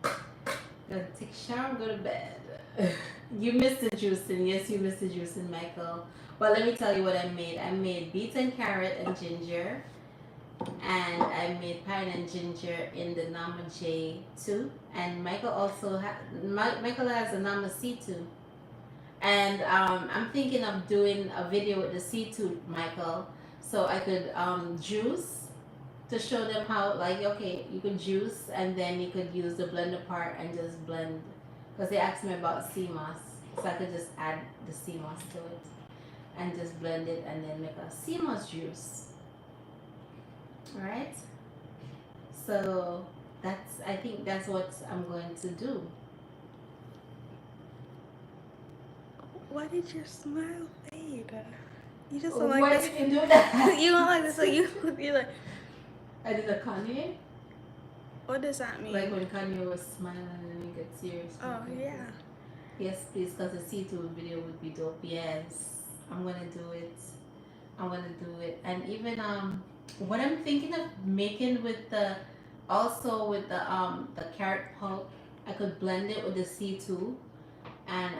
gonna take a shower and go to bed. You missed the juicing. Yes, you missed the juicing, Michael. But let me tell you what I made. I made beets and carrot and ginger. And I made pine and ginger in the Nama J2. And Michael also Michael has a Nama C2. And I'm thinking of doing a video with the C2, Michael. So I could juice to show them how, like, okay, you could juice and then you could use the blender part and just blend. Because they asked me about sea moss. So I could just add the sea moss to it and just blend it and then make a sea moss juice. Alright? So I think that's what I'm going to do. Why did your smile fade? You just Why like did you do that? you don't like this. So you're like, I did a Kanye. what does that mean? Like when Kanye was smiling and he get serious. Oh yeah. Yes, please, because the C2 video would be dope. Yes, I'm gonna do it. And even what I'm thinking of making with the carrot pulp I could blend it with the C2 and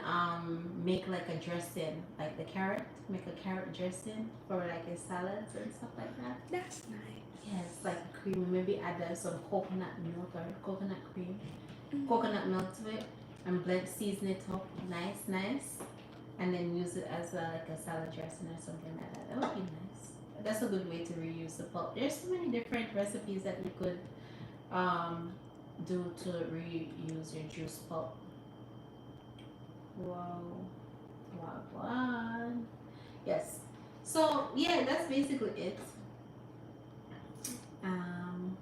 make like a dressing, like the carrot, make a carrot dressing for like a salads and stuff like that. That's nice. Yes, like cream. Maybe add some coconut milk or coconut cream, coconut milk to it, and blend, season it up, nice, and then use it as like a salad dressing or something like that. That would be nice. That's a good way to reuse the pulp. There's so many different recipes that you could um, do to reuse your juice pulp. Wow, wow. Yes. So yeah, that's basically it. Um,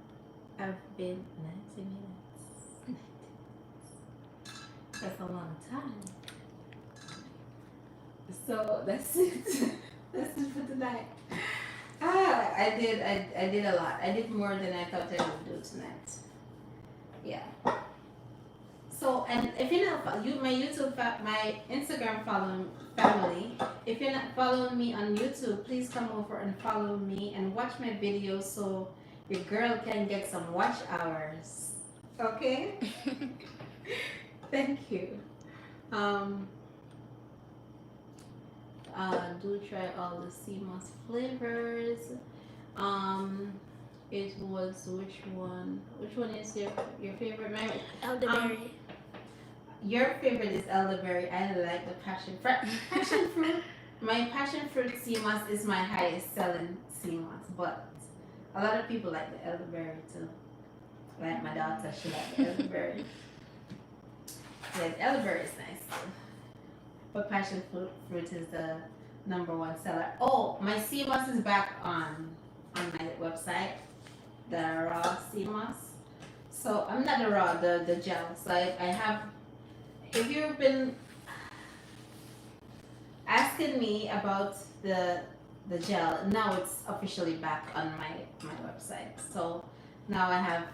I've been 90 minutes. That's a long time. So that's it. That's it for tonight. I did a lot. I did more than I thought I would do tonight. Yeah. So, and if you're not my YouTube, my Instagram family, if you're not following me on YouTube, please come over and follow me and watch my videos so your girl can get some watch hours. Okay? Thank you. Do try all the sea moss flavors. It was which one? Which one is your favorite? Elderberry. Your favorite is elderberry. I like the passion fruit. Passion fruit. My passion fruit sea moss is my highest selling sea moss, but a lot of people like the elderberry too. Like my daughter, she likes the elderberry. Like elderberry is nice too. But passion fruit is the #1 seller. Oh, my sea moss is back on my website. The raw sea moss. So I'm not the raw, the gel. So I have. If you've been asking me about the gel, now it's officially back on my website. So now I have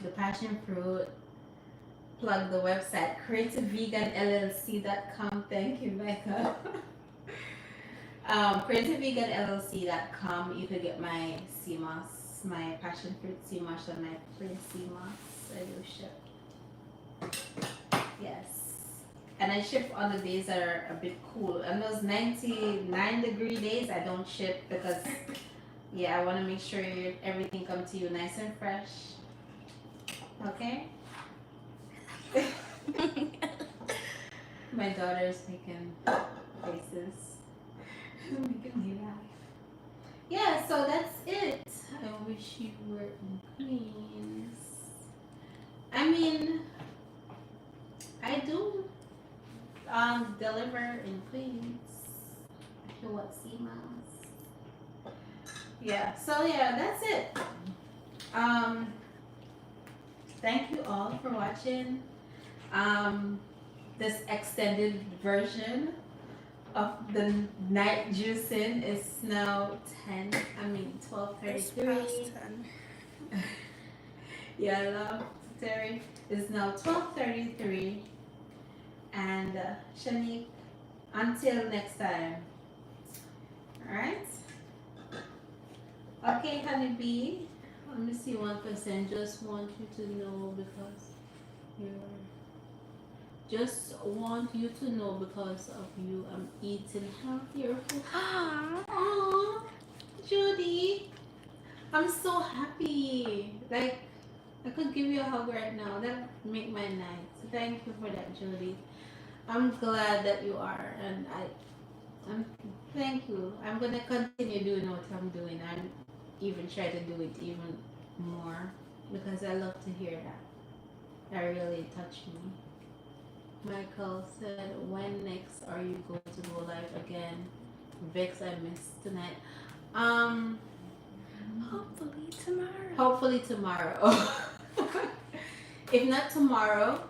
the passion fruit. Plug the website creativeveganllc.com. Thank you, Becca. Creativeveganllc.com. You could get my sea moss, my passion fruit sea moss, and my plain sea moss. I do ship. Yes. And I ship on the days that are a bit cool. And those 99-degree days, I don't ship because, yeah, I want to make sure everything comes to you nice and fresh. Okay? My daughter is making faces. Making me laugh. Yeah, so that's it. I wish you were in Queens. I mean, I do deliver in Queens. If you want sea moss. Yeah, so yeah, that's it. Thank you all for watching. This extended version of the night juicing is now 12:33. Yeah, I love Terry. It's now 12:33. And Shanique, until next time. Alright? Okay, honeybee. Let me see one person. Just want you to know because of you, I'm eating healthier food. Aww, Judy, I'm so happy. Like, I could give you a hug right now. That would make my night. So thank you for that, Judy. I'm glad that you are, and thank you. I'm gonna continue doing what I'm doing. I'm even try to do it even more because I love to hear that. That really touched me. Michael said, when next are you going to go live again? Vex, I missed tonight. Hopefully tomorrow. Hopefully tomorrow. If not tomorrow,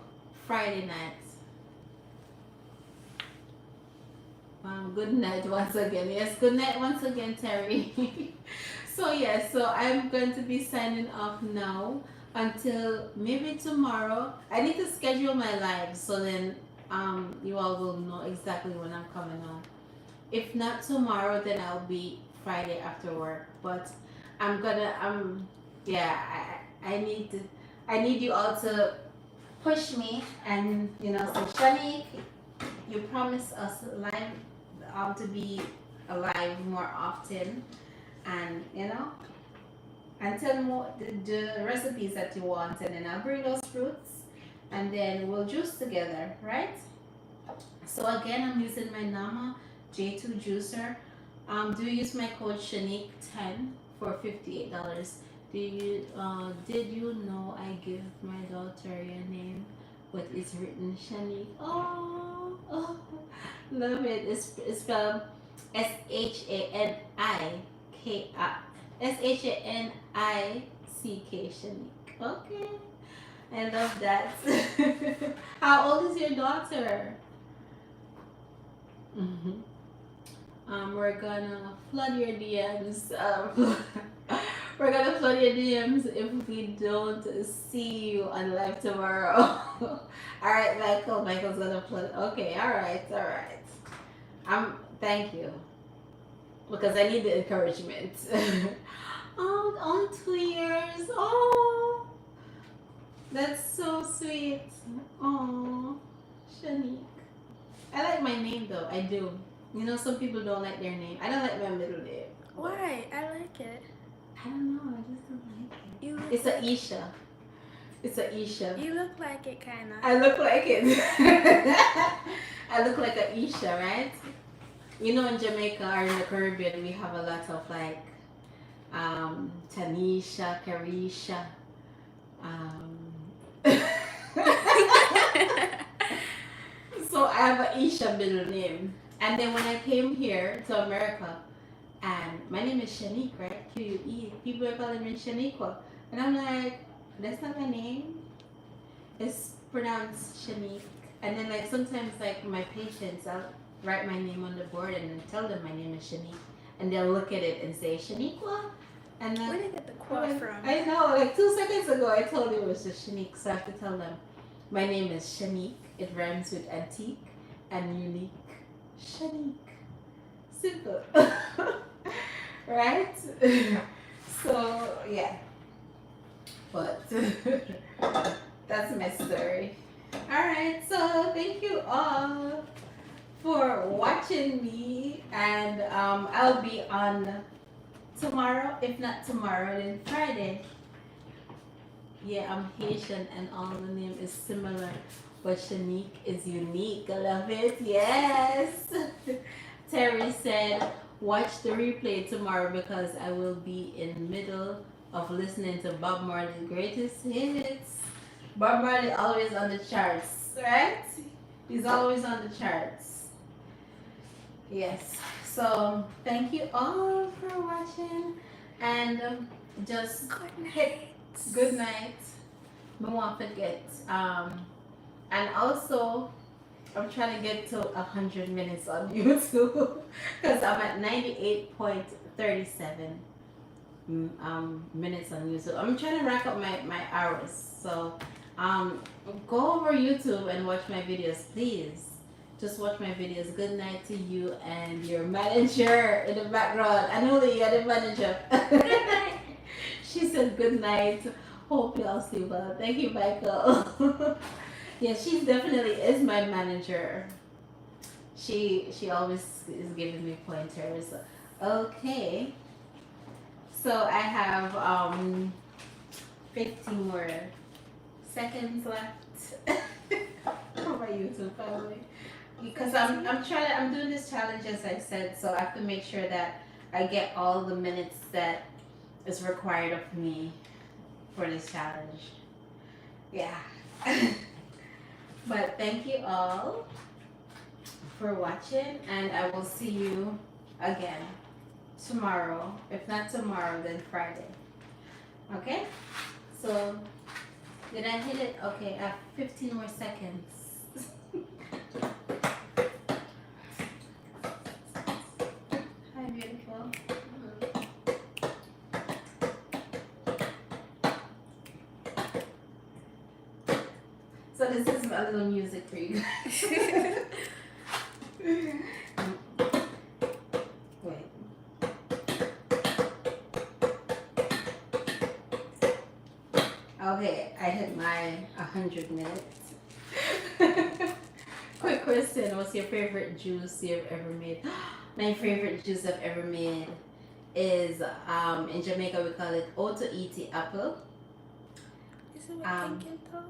Friday night. Good night once again. Yes, good night once again, Terry. So yeah, so I'm going to be signing off now until maybe tomorrow. I need to schedule my live so then you all will know exactly when I'm coming on. If not tomorrow, then I'll be Friday after work. But I need to. I need you all to push me and say, Shanique, you promised us live to be alive more often, and and tell more the recipes that you want, and then I'll bring those fruits, and then we'll juice together, right? So again, I'm using my Nama J2 juicer. Do use my code Shanique10 for $58. Did you know I give my daughter your name, but it's written Shanique? Oh, love it. It's spelled Shanick, Shanique. Okay, I love that. How old is your daughter? We're gonna flood your DMs. We're gonna flood your DMs if we don't see you on live tomorrow. Alright, Michael. Michael's gonna flood. Okay, alright. Thank you. Because I need the encouragement. Oh, only 2 years. Oh, that's so sweet. Oh, Shanique. I like my name though. I do. Some people don't like their name. I don't like my middle name. Why? I like it. I don't know. I just don't like it. It's like a Isha. It's a Isha. You look like it, kind of. I look like it. I look like a Isha, right? In Jamaica or in the Caribbean, we have a lot of like Tanisha, Carisha. So I have an Isha middle name. And then when I came here to America, and my name is Shanique, right? Q-U-E. People are calling me Shaniqua. And I'm like, that's not my name. It's pronounced Shanique. And then like sometimes like my patients, I'll write my name on the board and then tell them my name is Shanique. And they'll look at it and say, Shaniqua? And then, where did you get the qua from? I know, like 2 seconds ago I told you it was just Shanique. So I have to tell them, my name is Shanique. It rhymes with antique and unique. Shanique. Simple. Right? So, yeah. But that's my story. Alright, so thank you all for watching me. And I'll be on tomorrow. If not tomorrow, then Friday. Yeah, I'm Haitian and all the name is similar. But Shanique is unique. I love it. Yes. Terry said, watch the replay tomorrow because I will be in the middle of listening to Bob Marley's greatest hits. Bob Marley always on the charts, right? He's always on the charts. Yes. So thank you all for watching, and just hit good night. No one forget. And also, I'm trying to get to 100 minutes on YouTube because I'm at 98.37 minutes on YouTube. I'm trying to rack up my hours. So go over YouTube and watch my videos, please. Just watch my videos. Good night to you and your manager in the background. Anuli, you're the manager. Good night. She said good night. Hope you all sleep well. Thank you, Michael. Yeah, she definitely is my manager. She always is giving me pointers. Okay. So I have 15 more seconds left for my YouTube family. Because I'm doing this challenge as I said, so I have to make sure that I get all the minutes that is required of me for this challenge. Yeah. But thank you all for watching, and I will see you again tomorrow. If not tomorrow, then Friday. Okay? So, did I hit it? Okay, I have 15 more seconds. Hi, beautiful. So this is a little music for you guys. Wait. Okay, I hit my 100 minutes. Quick question: what's your favorite juice you've ever made? My favorite juice I've ever made is in Jamaica we call it Oto Iti apple. Is it with Um, thinking toe?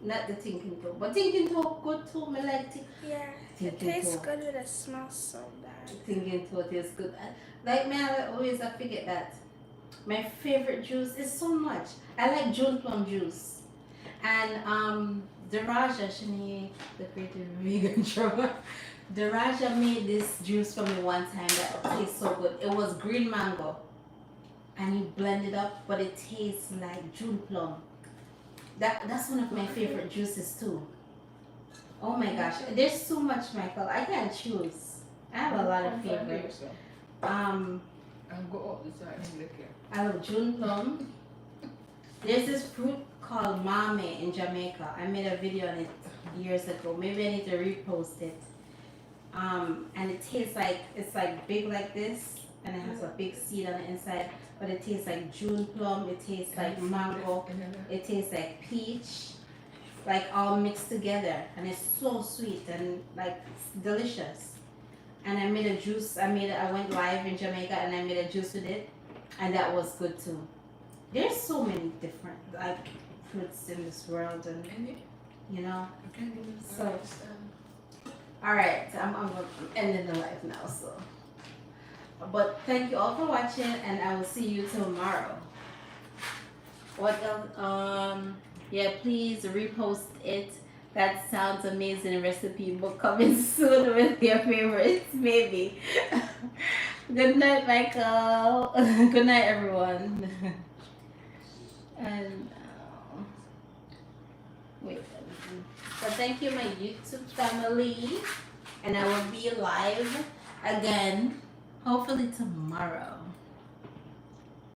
Not the thinking toe, but thinking toe good too. Me like Yeah. It thinking tastes toe. good, but it smells so bad. Thinking toe tastes good. Like me, I always I forget that. My favorite juice is so much. I like June plum juice. And Daraja, Shani, the creative vegan drummer, Daraja made this juice for me one time that tastes so good. It was green mango. And you blend it up, but it tastes like June plum. That's one of my favorite juices too. Oh my gosh, there's so much, Michael. I can't choose. I have a lot of favorites. Um, And go up the side and look here. I love June plum. There's this fruit called mame in Jamaica. I made a video on it years ago. Maybe I need to repost it. And it tastes like it's like big like this, and it has a big seed on the inside. But it tastes like June plum. It tastes like mango. It tastes like peach, like all mixed together, and it's so sweet and like delicious. And I made a juice. I went live in Jamaica and I made a juice with it, and that was good too. There's so many different like fruits in this world, and you know. So, all right, I'm ending the live now. So, but thank you all for watching, and I will see you tomorrow. What else? Yeah, please repost it. That sounds amazing recipe book coming soon with your favorites, maybe. Good night, Michael. Good night, everyone. And wait. So thank you, my YouTube family, and I will be live again, hopefully tomorrow.